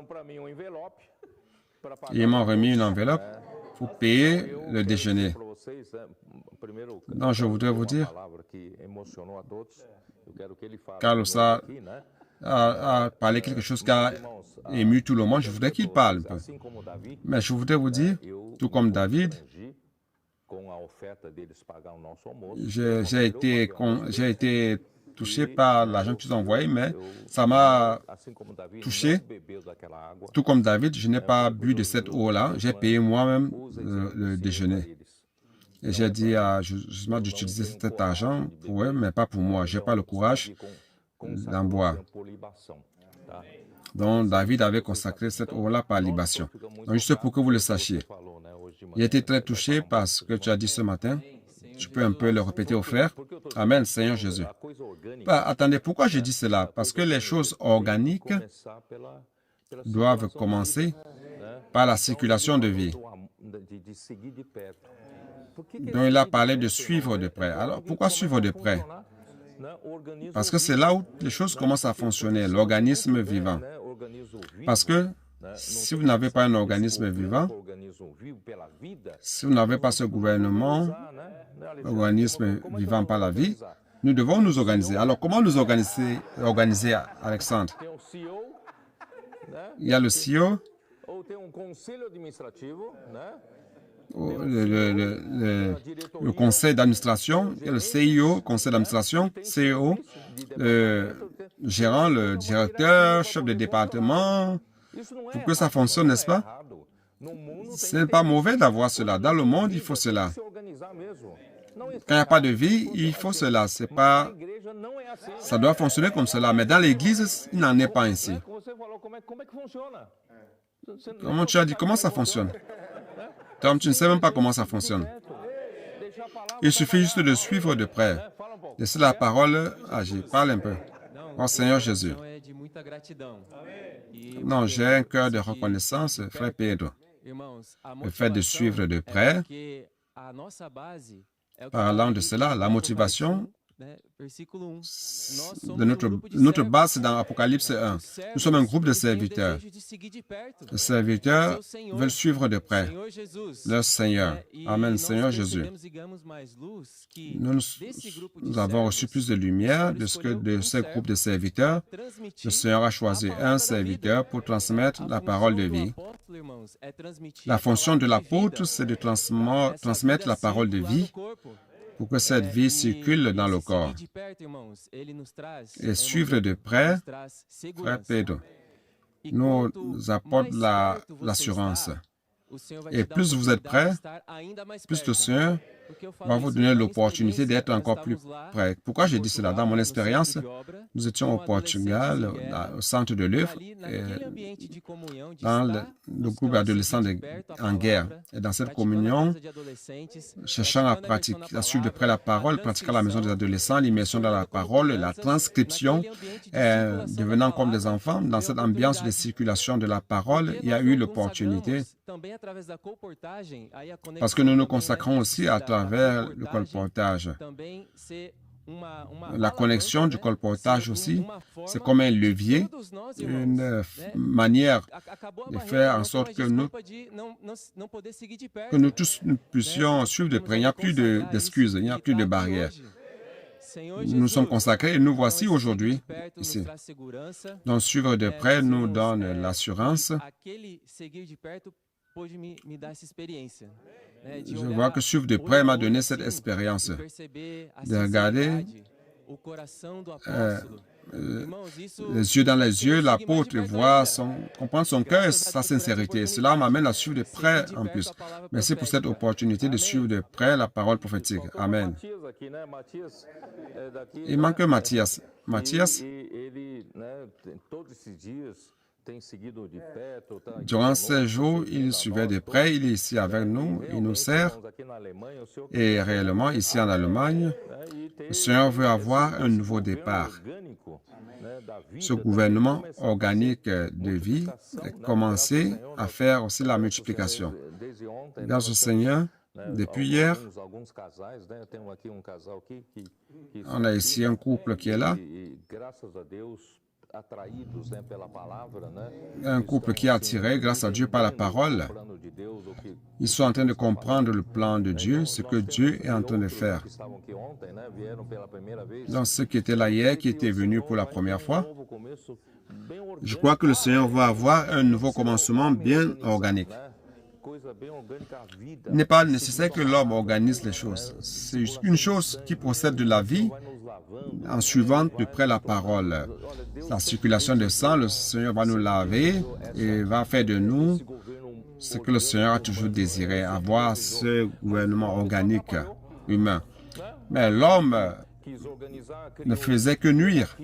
Ils m'ont remis une enveloppe pour payer le déjeuner. Donc, je voudrais vous dire, Carlos a parlé quelque chose qui a ému tout le monde. Je voudrais qu'il parle un peu. Mais je voudrais vous dire, tout comme David, j'ai été touché par l'argent qu'ils ont envoyé, mais ça m'a touché. Tout comme David, je n'ai pas bu de cette eau-là. J'ai payé moi-même le déjeuner. Et j'ai dit justement d'utiliser cet argent pour eux, mais pas pour moi. Je n'ai pas le courage d'en boire. Donc, David avait consacré cette eau-là par libation. Donc, juste pour que vous le sachiez. Il a été très touché par ce que tu as dit ce matin. Tu peux un peu le répéter aux frères. Amen, Seigneur Jésus. Attendez, pourquoi je dis cela? Parce que les choses organiques doivent commencer par la circulation de vie. Donc, il a parlé de suivre de près. Alors, pourquoi suivre de près? Parce que c'est là où les choses commencent à fonctionner, l'organisme vivant. Parce que si vous n'avez pas un organisme vivant, si vous n'avez pas ce gouvernement, organisme vivant par la vie, nous devons nous organiser. Alors, comment nous organiser, Alexandre? Il y a le CEO, le conseil d'administration, il y a le CIO, conseil d'administration, CEO, le gérant, le directeur, chef de département. Pour que ça fonctionne, n'est-ce pas? Ce n'est pas mauvais d'avoir cela. Dans le monde, il faut cela. Quand il n'y a pas de vie, il faut cela. C'est pas... Ça doit fonctionner comme cela. Mais dans l'Église, il n'en est pas ainsi. Comment tu as dit? Comment ça fonctionne? Tom, tu ne sais même pas comment ça fonctionne. Il suffit juste de suivre de près. Laissez la parole agir. Parle un peu. Oh Seigneur Jésus. Non, j'ai un cœur de reconnaissance, frère Pedro. Le fait de suivre de près, parlant de cela, la motivation Notre base, c'est dans Apocalypse 1. Nous sommes un groupe de serviteurs. Les serviteurs veulent suivre de près leur Seigneur. Amen, Seigneur Jésus. Nous avons reçu plus de lumière de ce groupe de serviteurs. Le Seigneur a choisi un serviteur pour transmettre la parole de vie. La fonction de l'apôtre, c'est de transmettre la parole de vie pour que cette vie circule dans le corps. Et suivre de près, frère Pedro, nous apporte l'assurance. Et plus vous êtes prêts, plus le Seigneur va vous donner l'opportunité d'être encore plus près. Pourquoi j'ai dit cela? Dans mon expérience, nous étions au Portugal, au centre de l'œuvre, dans le groupe adolescent en guerre. Et dans cette communion, cherchant à suivre de près la parole, pratiquant à la maison des adolescents, l'immersion dans la parole, la transcription, devenant comme des enfants, dans cette ambiance de circulation de la parole, il y a eu l'opportunité. Parce que nous nous consacrons aussi à travers le colportage. La connexion du colportage aussi, c'est comme un levier, une manière de faire en sorte que nous tous nous puissions suivre de près. Il n'y a plus d'excuses, il n'y a plus de barrières. Nous sommes consacrés et nous voici aujourd'hui ici. Donc, suivre de près nous donne l'assurance. Je vois que suivre de près m'a donné cette expérience de regarder les yeux dans les yeux, l'apôtre voit comprendre son cœur et sa sincérité. Cela m'amène à suivre de près en plus. Merci pour cette opportunité de suivre de près la parole prophétique. Amen. Il manque Mathias. Mathias, durant ces jours, il suivait de près, il est ici avec nous, il nous sert. Et réellement, ici en Allemagne, le Seigneur veut avoir un nouveau départ. Ce gouvernement organique de vie a commencé à faire aussi la multiplication. Grâce au Seigneur, depuis hier, on a ici un couple qui est là. Un couple qui est attiré grâce à Dieu par la parole. Ils sont en train de comprendre le plan de Dieu, ce que Dieu est en train de faire. Dans ceux qui étaient là hier, qui étaient venus pour la première fois, je crois que le Seigneur va avoir un nouveau commencement bien organique. Il n'est pas nécessaire que l'homme organise les choses. C'est une chose qui procède de la vie en suivant de près la parole. La circulation de sang, le Seigneur va nous laver et va faire de nous ce que le Seigneur a toujours désiré, avoir ce gouvernement organique humain. Mais l'homme ne faisait que nuire.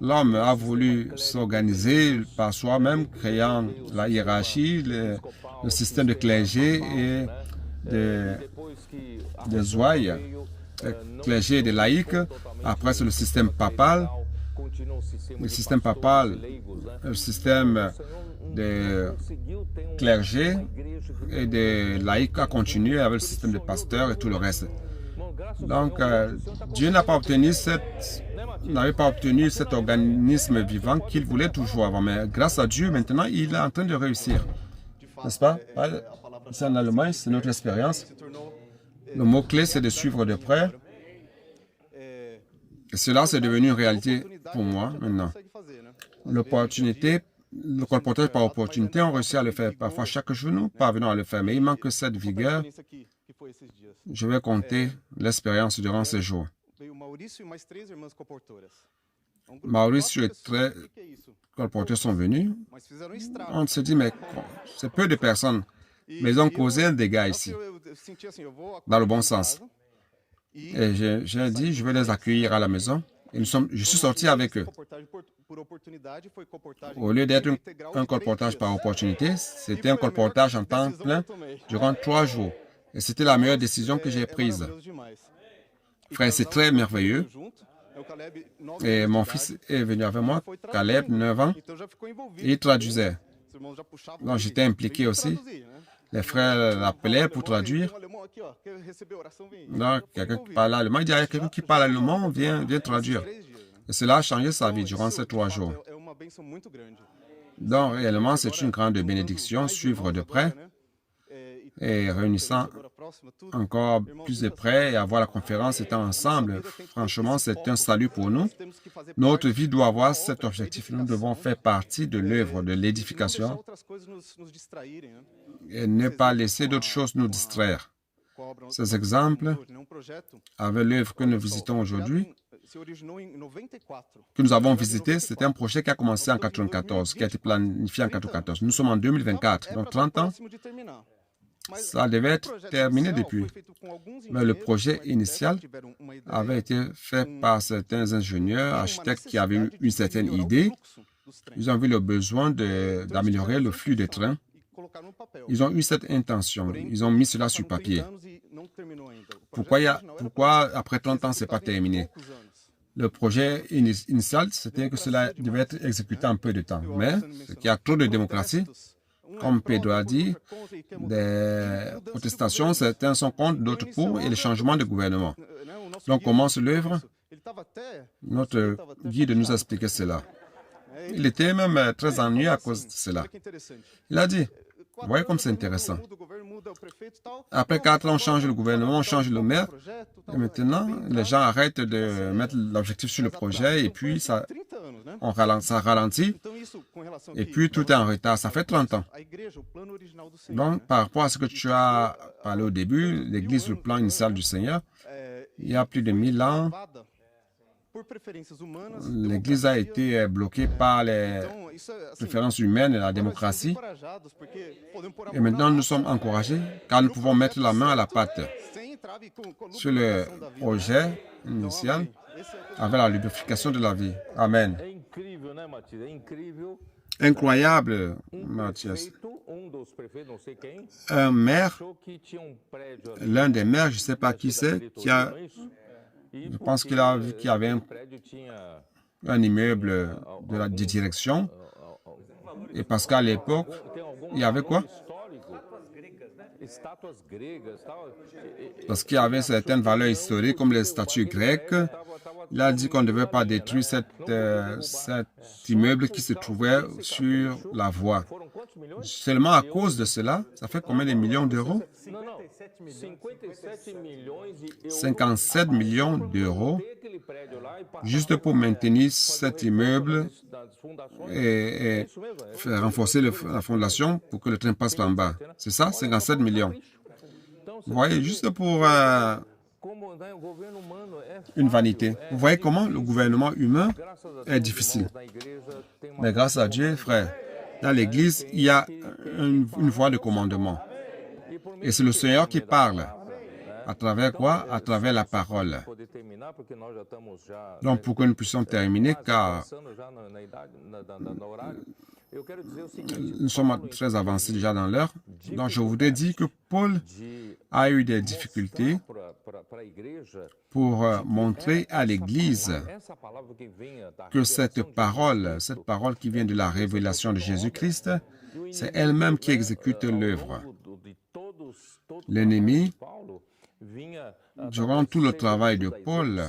L'homme a voulu s'organiser par soi-même, créant la hiérarchie, le système de clergé et des ouailles, clergé et des laïcs. Après, c'est le système papal. Le système papal, le système de clergé et des laïcs a continué avec le système de pasteurs et tout le reste. Donc, Dieu n'avait pas obtenu cet organisme vivant qu'il voulait toujours avoir. Mais grâce à Dieu, maintenant, il est en train de réussir. N'est-ce pas? Ici en Allemagne, c'est notre expérience. Le mot-clé, c'est de suivre de près. Et cela, c'est devenu une réalité pour moi maintenant. L'opportunité, le colportage par opportunité, on réussit à le faire. Parfois, chaque jour, nous parvenons à le faire. Mais il manque cette vigueur. Je vais compter l'expérience durant ces jours. Maurice et 3 colporteurs sont venus. On se dit, mais c'est peu de personnes. Mais ils ont causé un dégât ici, dans le bon sens. Et j'ai dit, je vais les accueillir à la maison. Et je suis sorti avec eux. Au lieu d'être un colportage par opportunité, c'était un colportage en temps plein durant 3 jours. Et c'était la meilleure décision que j'ai prise. Frère, c'est très merveilleux. Et mon fils est venu avec moi, Caleb, 9 ans, et il traduisait. Donc j'étais impliqué aussi. Les frères l'appelaient pour traduire. Donc, quelqu'un qui parle allemand, il dit, il y a quelqu'un qui parle allemand, viens traduire. Et cela a changé sa vie durant ces 3 jours. Donc, réellement, c'est une grande bénédiction, suivre de près et réunissant encore plus de près et avoir la conférence étant ensemble. Franchement, c'est un salut pour nous. Notre vie doit avoir cet objectif. Nous devons faire partie de l'œuvre de l'édification et ne pas laisser d'autres choses nous distraire. Ces exemples, avec l'œuvre que nous visitons aujourd'hui, que nous avons visité, c'était un projet qui a commencé en 1994, qui a été planifié en 1994. Nous sommes en 2024, donc 30 ans. Ça devait être terminé depuis. Mais le projet initial avait été fait par certains ingénieurs, architectes qui avaient eu une certaine idée. Ils ont vu le besoin d'améliorer le flux des trains. Ils ont eu cette intention. Ils ont mis cela sur papier. Pourquoi après 30 ans, ce n'est pas terminé? Le projet initial, c'était que cela devait être exécuté en peu de temps. Mais il y a trop de démocratie. Comme Pedro a dit, des protestations, certains sont contre, d'autres pour, et le changement de gouvernement. Donc, commence l'œuvre. Notre guide nous a expliqué cela. Il était même très ennuyé à cause de cela. Il a dit, vous voyez comme c'est intéressant. Après 4 ans, on change le gouvernement, on change le maire. Et maintenant, les gens arrêtent de mettre l'objectif sur le projet et puis ça ralentit. Et puis tout est en retard. Ça fait 30 ans. Donc, par rapport à ce que tu as parlé au début, l'Église, le plan initial du Seigneur, il y a plus de 1000 ans, l'Église a été bloquée par les préférences humaines et la démocratie. Et maintenant, nous sommes encouragés car nous pouvons mettre la main à la pâte sur le projet initial avec la lubrification de la vie. Amen. Incroyable, Mathias. Un maire, l'un des maires, je ne sais pas qui c'est, je pense qu'il a vu qu'il y avait un immeuble de direction. Et parce qu'à l'époque, il y avait quoi? Parce qu'il y avait certaines valeurs historiques comme les statues grecques. Il a dit qu'on ne devait pas détruire cet immeuble qui se trouvait sur la voie. Seulement à cause de cela, ça fait combien de millions d'euros? 57 millions d'euros juste pour maintenir cet immeuble et faire renforcer la fondation pour que le train passe par en bas. C'est ça, 57 millions. Vous voyez, juste pour une vanité. Vous voyez comment le gouvernement humain est difficile. Mais grâce à Dieu, frère, dans l'Église, il y a une voie de commandement. Et c'est le Seigneur qui parle. À travers quoi? À travers la parole. Donc, pour que nous puissions terminer, car nous sommes très avancés déjà dans l'heure. Donc, je voudrais dire que Paul a eu des difficultés pour montrer à l'Église que cette parole qui vient de la révélation de Jésus-Christ, c'est elle-même qui exécute l'œuvre. L'ennemi, durant tout le travail de Paul,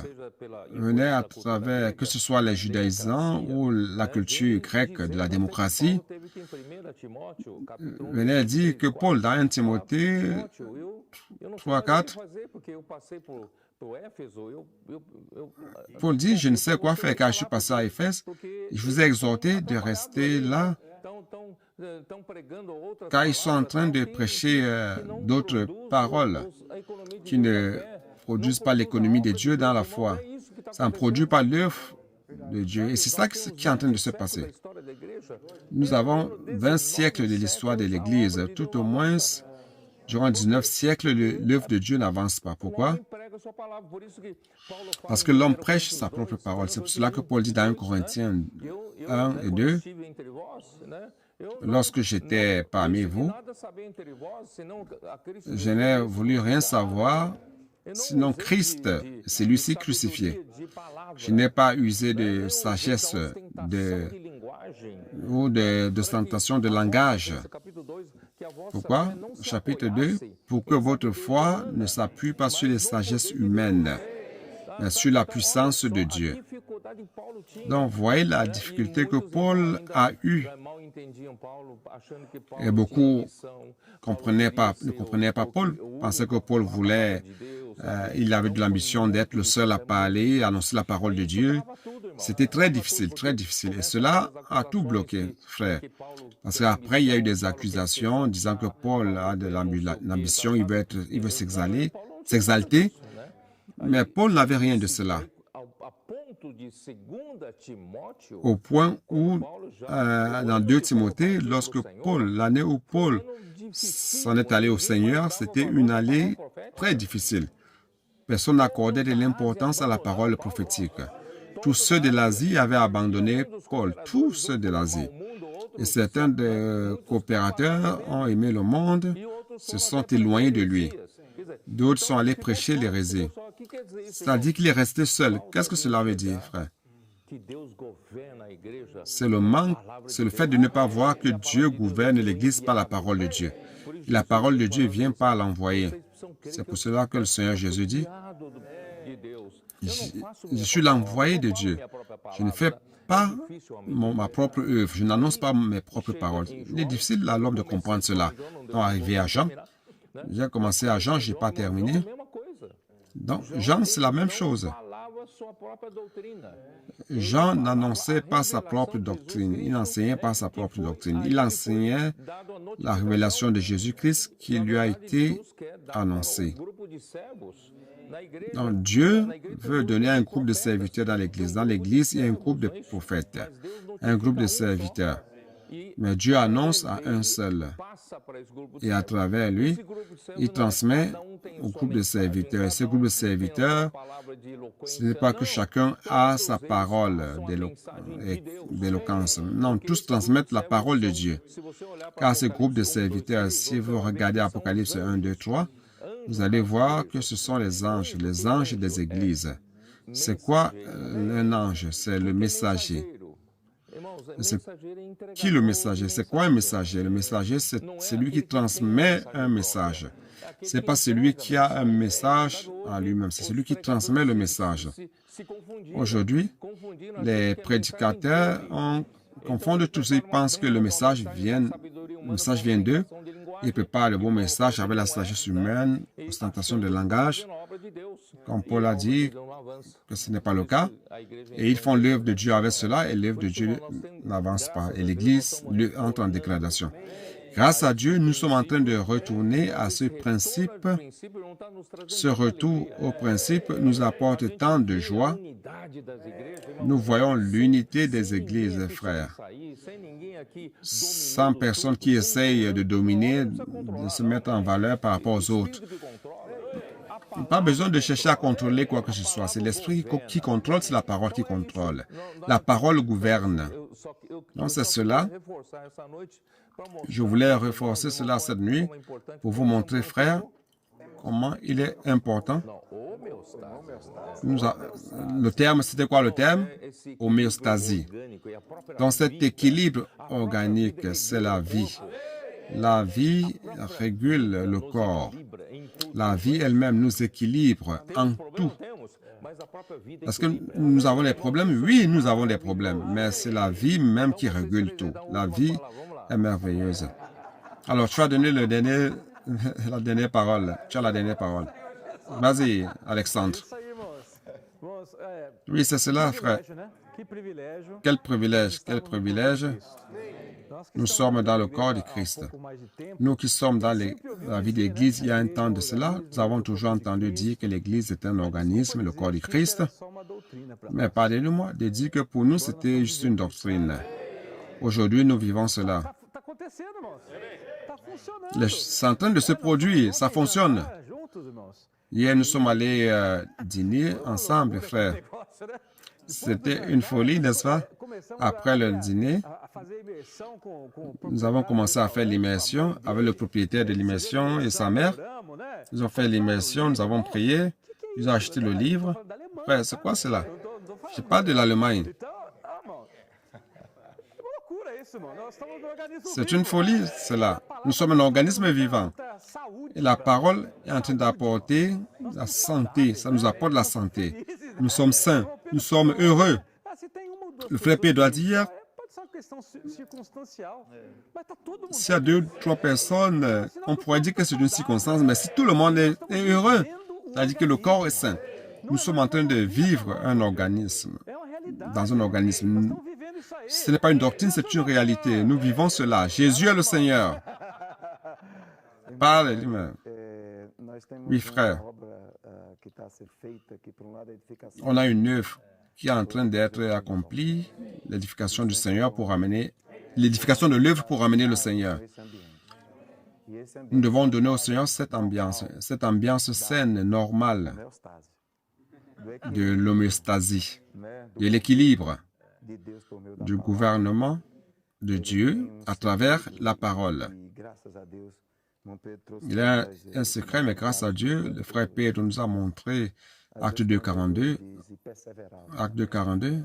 venait à travers, que ce soit les judaïsants ou la culture grecque de la démocratie, venait dire que Paul, dans 1 Timothée 3-4, Paul dit, je ne sais quoi faire car je suis passé à Éphèse. Je vous ai exhorté de rester là car ils sont en train de prêcher d'autres paroles qui ne produisent pas l'économie de Dieu dans la foi. Ça ne produit pas l'œuvre de Dieu. Et c'est ça qui est en train de se passer. Nous avons 20 siècles de l'histoire de l'Église. Tout au moins, durant 19 siècles, l'œuvre de Dieu n'avance pas. Pourquoi? Parce que l'homme prêche sa propre parole. C'est pour cela que Paul dit dans 1 Corinthiens 1 et 2, lorsque j'étais parmi vous, je n'ai voulu rien savoir, sinon Christ, c'est lui-ci crucifié. Je n'ai pas usé de sagesse ou d'ostentation de langage. Pourquoi? Chapitre 2, pour que votre foi ne s'appuie pas sur les sagesses humaines, mais sur la puissance de Dieu. Donc, voyez la difficulté que Paul a eue. Et beaucoup ne comprenaient pas Paul, pensaient que Paul voulait, il avait de l'ambition d'être le seul à parler, annoncer la parole de Dieu. C'était très difficile, très difficile. Et cela a tout bloqué, frère. Parce qu'après, il y a eu des accusations disant que Paul a de l'ambition, il veut s'exalter. Mais Paul n'avait rien de cela. Au point où, dans 2 Timothée, lorsque l'année où Paul s'en est allé au Seigneur, c'était une année très difficile. Personne n'accordait de l'importance à la parole prophétique. Tous ceux de l'Asie avaient abandonné Paul, tous ceux de l'Asie. Et certains des coopérateurs ont aimé le monde, se sont éloignés de lui. D'autres sont allés prêcher l'hérésie. C'est-à-dire qu'il est resté seul. Qu'est-ce que cela veut dire, frère? C'est le manque, c'est le fait de ne pas voir que Dieu gouverne l'Église par la parole de Dieu. Et la parole de Dieu vient par l'envoyé. C'est pour cela que le Seigneur Jésus dit, je suis l'envoyé de Dieu. Je ne fais pas ma propre œuvre. Je n'annonce pas mes propres paroles. Il est difficile à l'homme de comprendre cela. Donc, arrivé à Jean, j'ai commencé à Jean, je n'ai pas terminé. Donc, Jean, c'est la même chose. Jean n'annonçait pas sa propre doctrine. Il n'enseignait pas sa propre doctrine. Il enseignait la révélation de Jésus-Christ qui lui a été annoncée. Donc, Dieu veut donner un groupe de serviteurs dans l'Église. Dans l'Église, il y a un groupe de prophètes, un groupe de serviteurs. Mais Dieu annonce à un seul. Et à travers lui, il transmet au groupe de serviteurs. Et ce groupe de serviteurs, ce n'est pas que chacun a sa parole d'éloquence. Non, tous transmettent la parole de Dieu. Car ce groupe de serviteurs, si vous regardez Apocalypse 1, 2, 3, vous allez voir que ce sont les anges des églises. C'est quoi un ange? C'est le messager. C'est qui le messager? C'est quoi un messager? Le messager, c'est celui qui transmet un message. Ce n'est pas celui qui a un message à lui-même, c'est celui qui transmet le message. Aujourd'hui, les prédicateurs confondent tous. Ils pensent que le message vient d'eux. Ils préparent le bon message avec la sagesse humaine, ostentation de langage, comme Paul a dit que ce n'est pas le cas. Et ils font l'œuvre de Dieu avec cela et l'œuvre de Dieu n'avance pas. Et l'Église entre en dégradation. Grâce à Dieu, nous sommes en train de retourner à ce principe. Ce retour au principe nous apporte tant de joie. Nous voyons l'unité des églises, frères. Sans personne qui essaye de dominer, de se mettre en valeur par rapport aux autres. Pas besoin de chercher à contrôler quoi que ce soit. C'est l'esprit qui contrôle, c'est la parole qui contrôle. La parole gouverne. Donc c'est cela. Je voulais renforcer cela cette nuit pour vous montrer, frère, comment il est important. Le terme, c'était quoi le terme? Homéostasie. Donc cet équilibre organique, c'est la vie. La vie régule le corps. La vie elle-même nous équilibre en tout. Parce que nous avons des problèmes? Oui, nous avons des problèmes, mais c'est la vie même qui régule tout. La vie est merveilleuse. Alors, tu as donné la dernière parole. Tu as la dernière parole. Vas-y, Alexandre. Oui, c'est cela, frère. Quel privilège, quel privilège. Nous sommes dans le corps de Christ. Nous qui sommes dans la vie de l'Église, il y a un temps de cela, nous avons toujours entendu dire que l'Église est un organisme, le corps de Christ. Mais pardonnez-moi de dire que pour nous, c'était juste une doctrine. Aujourd'hui, nous vivons cela. C'est en train de se produire, ça fonctionne. Hier, nous sommes allés dîner ensemble, frères. C'était une folie, n'est-ce pas? Après le dîner, nous avons commencé à faire l'immersion avec le propriétaire de l'immersion et sa mère. Ils ont fait l'immersion, nous avons prié, ils ont acheté le livre. Frère, c'est quoi cela? Je parle de l'Allemagne. C'est une folie, cela. Nous sommes un organisme vivant. Et la parole est en train d'apporter la santé. Ça nous apporte la santé. Nous sommes sains. Nous sommes heureux. Le frère Pedro a dit hier, s'il y a 2 ou 3 personnes, on pourrait dire que c'est une circonstance, mais si tout le monde est heureux, c'est-à-dire que le corps est sain. Nous sommes en train de vivre un organisme, dans un organisme. Ce n'est pas une doctrine, c'est une réalité. Nous vivons cela. Jésus est le Seigneur. Parle lui-même. Oui, frère. On a une œuvre qui est en train d'être accomplie, l'édification du Seigneur pour amener, l'édification de l'œuvre pour amener le Seigneur. Nous devons donner au Seigneur cette ambiance saine, normale, de l'homéostasie, de l'équilibre, du gouvernement de Dieu à travers la parole. Il y a un secret, mais grâce à Dieu, le frère Pedro nous a montré Acte 2:42. Acte 2:42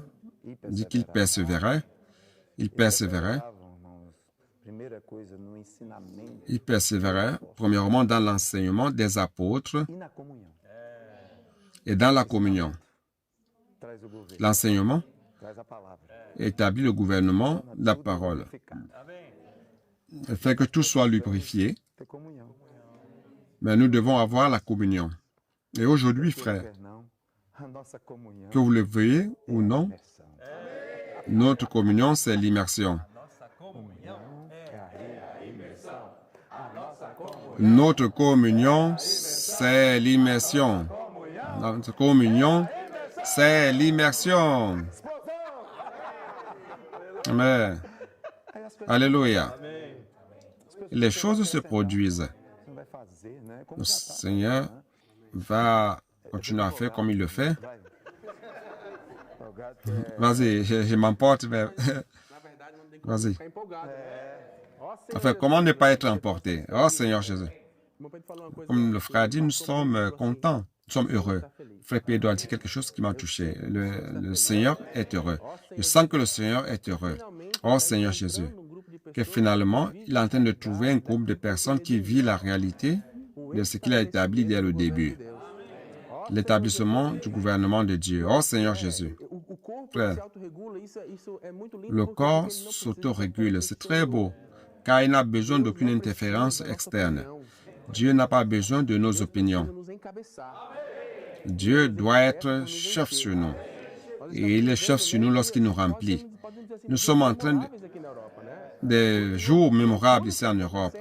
dit qu'il persévérait. Il persévérait. Il persévérait, premièrement, dans l'enseignement des apôtres et dans la communion. L'enseignement établit le gouvernement de la parole. Il fait que tout soit lubrifié, mais nous devons avoir la communion. Et aujourd'hui, frère, que vous le veuillez ou non, notre communion, c'est l'immersion. Notre communion, c'est l'immersion. Notre communion, c'est l'immersion. Amen. Alléluia. Les choses se produisent. Le Seigneur va continuer à faire comme il le fait. Vas-y, je m'emporte, mais... Vas-y. Enfin, comment ne pas être emporté? Oh Seigneur Jésus. Comme le frère a dit, nous sommes contents, nous sommes heureux. Frère Pedro a dit quelque chose qui m'a touché. Le Seigneur est heureux. Je sens que le Seigneur est heureux. Oh Seigneur Jésus. Que finalement, il est en train de trouver un groupe de personnes qui vit la réalité de ce qu'il a établi dès le début. L'établissement du gouvernement de Dieu. Oh Seigneur Jésus. Frère, le corps s'autorégule. C'est très beau, car il n'a besoin d'aucune interférence externe. Dieu n'a pas besoin de nos opinions. Dieu doit être chef sur nous. Et il est chef sur nous lorsqu'il nous remplit. Nous sommes en train des jours mémorables ici en Europe.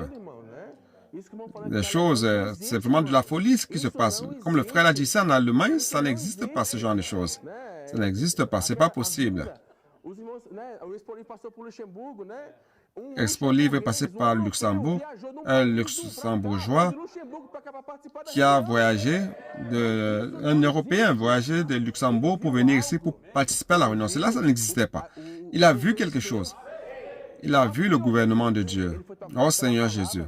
Des choses, c'est vraiment de la folie ce qui se passe. Comme le frère a dit ça en Allemagne, ça n'existe pas ce genre de choses. Ça n'existe pas, c'est pas possible. Expo Livre est passé par Luxembourg, un luxembourgeois qui a voyagé, un Européen voyagé de Luxembourg pour venir ici pour participer à la réunion. Cela, ça n'existait pas. Il a vu quelque chose. Il a vu le gouvernement de Dieu. Oh Seigneur Jésus.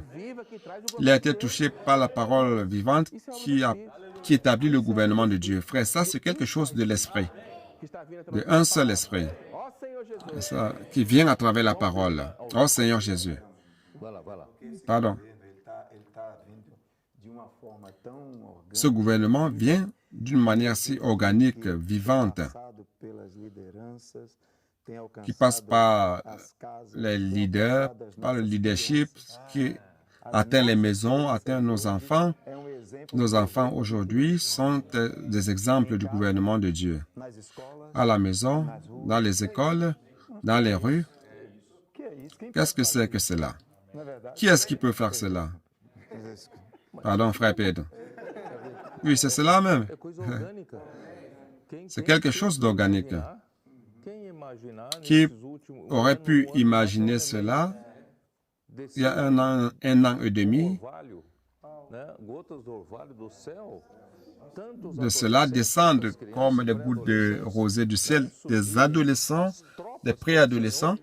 Il a été touché par la parole vivante qui établit le gouvernement de Dieu. Frère, ça c'est quelque chose de l'esprit. De un seul esprit. Ça, qui vient à travers la parole. Oh Seigneur Jésus. Pardon. Ce gouvernement vient d'une manière si organique, vivante, qui passe par les leaders, par le leadership, qui atteint les maisons, atteint nos enfants. Nos enfants aujourd'hui sont des exemples du gouvernement de Dieu. À la maison, dans les écoles, dans les rues. Qu'est-ce que c'est que cela? Qui est-ce qui peut faire cela? Pardon, frère Pedro. Oui, c'est cela même. C'est quelque chose d'organique. Qui aurait pu imaginer cela il y a un an et demi? De cela descendent comme des gouttes de rosée du ciel, des adolescents, des préadolescents,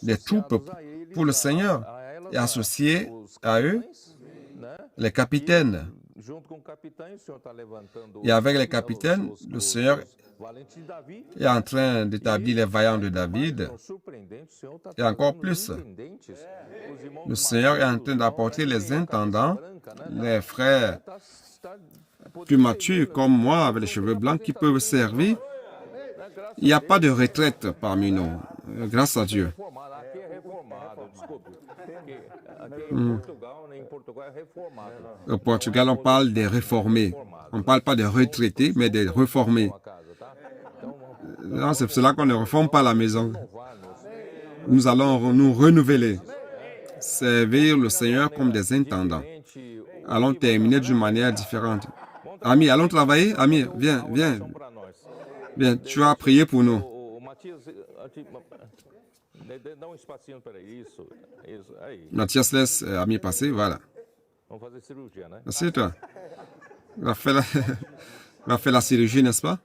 des troupes pour le Seigneur, et associés à eux, les capitaines. Et avec les capitaines, le Seigneur est en train d'établir les vaillants de David. Et encore plus, le Seigneur est en train d'apporter les intendants, les frères plus matures comme moi, avec les cheveux blancs, qui peuvent servir. Il n'y a pas de retraite parmi nous, grâce à Dieu. Au Portugal, on parle des réformés. On ne parle pas des retraités, mais des réformés. C'est pour cela qu'on ne reforme pas la maison. Nous allons nous renouveler, servir le Seigneur comme des intendants. Allons terminer d'une manière différente. Ami, allons travailler. Ami, viens, viens. Bien, tu vas prier pour nous. Mathias laisse Ami passer, voilà. Merci toi. Il va faire la chirurgie, n'est-ce pas?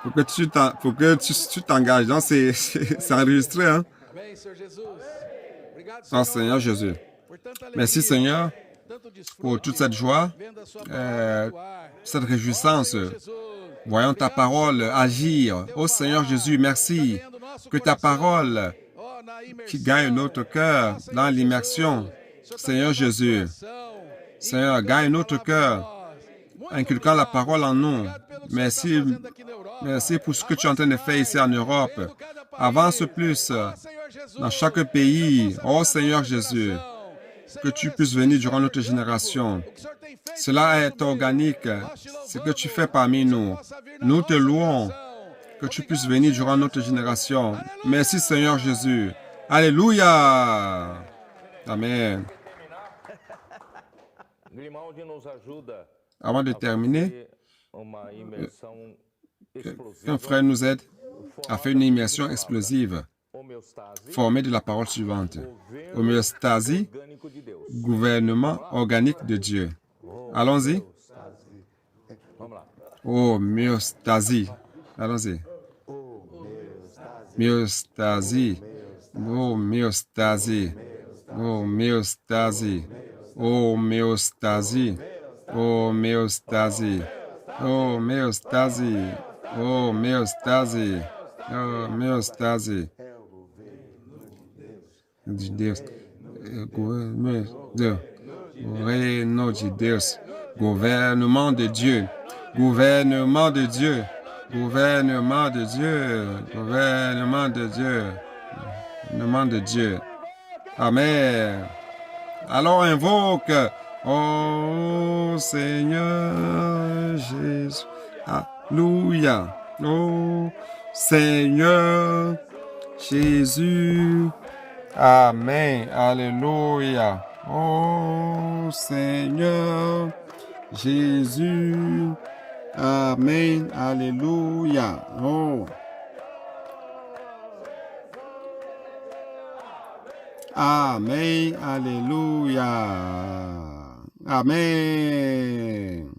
Pour que tu t'engages. Donc, c'est enregistré, hein? Oh, Seigneur Jésus. Merci, Seigneur, pour toute cette joie, cette réjouissance. Voyons ta parole agir. Oh, Seigneur Jésus, merci que ta parole qui gagne notre cœur dans l'immersion. Seigneur Jésus, Seigneur, gagne notre cœur, inculquant la parole en nous. Merci, merci pour ce que tu es en train de faire ici en Europe. Avance plus dans chaque pays. Oh Seigneur Jésus, que tu puisses venir durant notre génération. Cela est organique. Ce que tu fais parmi nous. Nous te louons. Que tu puisses venir durant notre génération. Merci Seigneur Jésus. Alléluia. Amen. Avant de terminer, un frère nous aide à faire une immersion explosive formée de la parole suivante. Homéostasie, gouvernement organique de Dieu. Allons-y. Homéostasie. Allons-y. Homéostasie. Homéostasie. Homéostasie. Homéostasie. Homéostasie. Homéostasie. Homéostasie. Homéostasie. De Deus. Reino de Deus. Gouvernement de Dieu. Gouvernement de Dieu. Gouvernement de Dieu. Gouvernement de Dieu. Gouvernement de Dieu. Amen. Alors invoque. Oh Seigneur Jésus. Alléluia. Oh Seigneur Jésus. Amen. Alléluia. Oh Seigneur Jésus. Amen. Alléluia. Oh. Amen. Alléluia. Amen.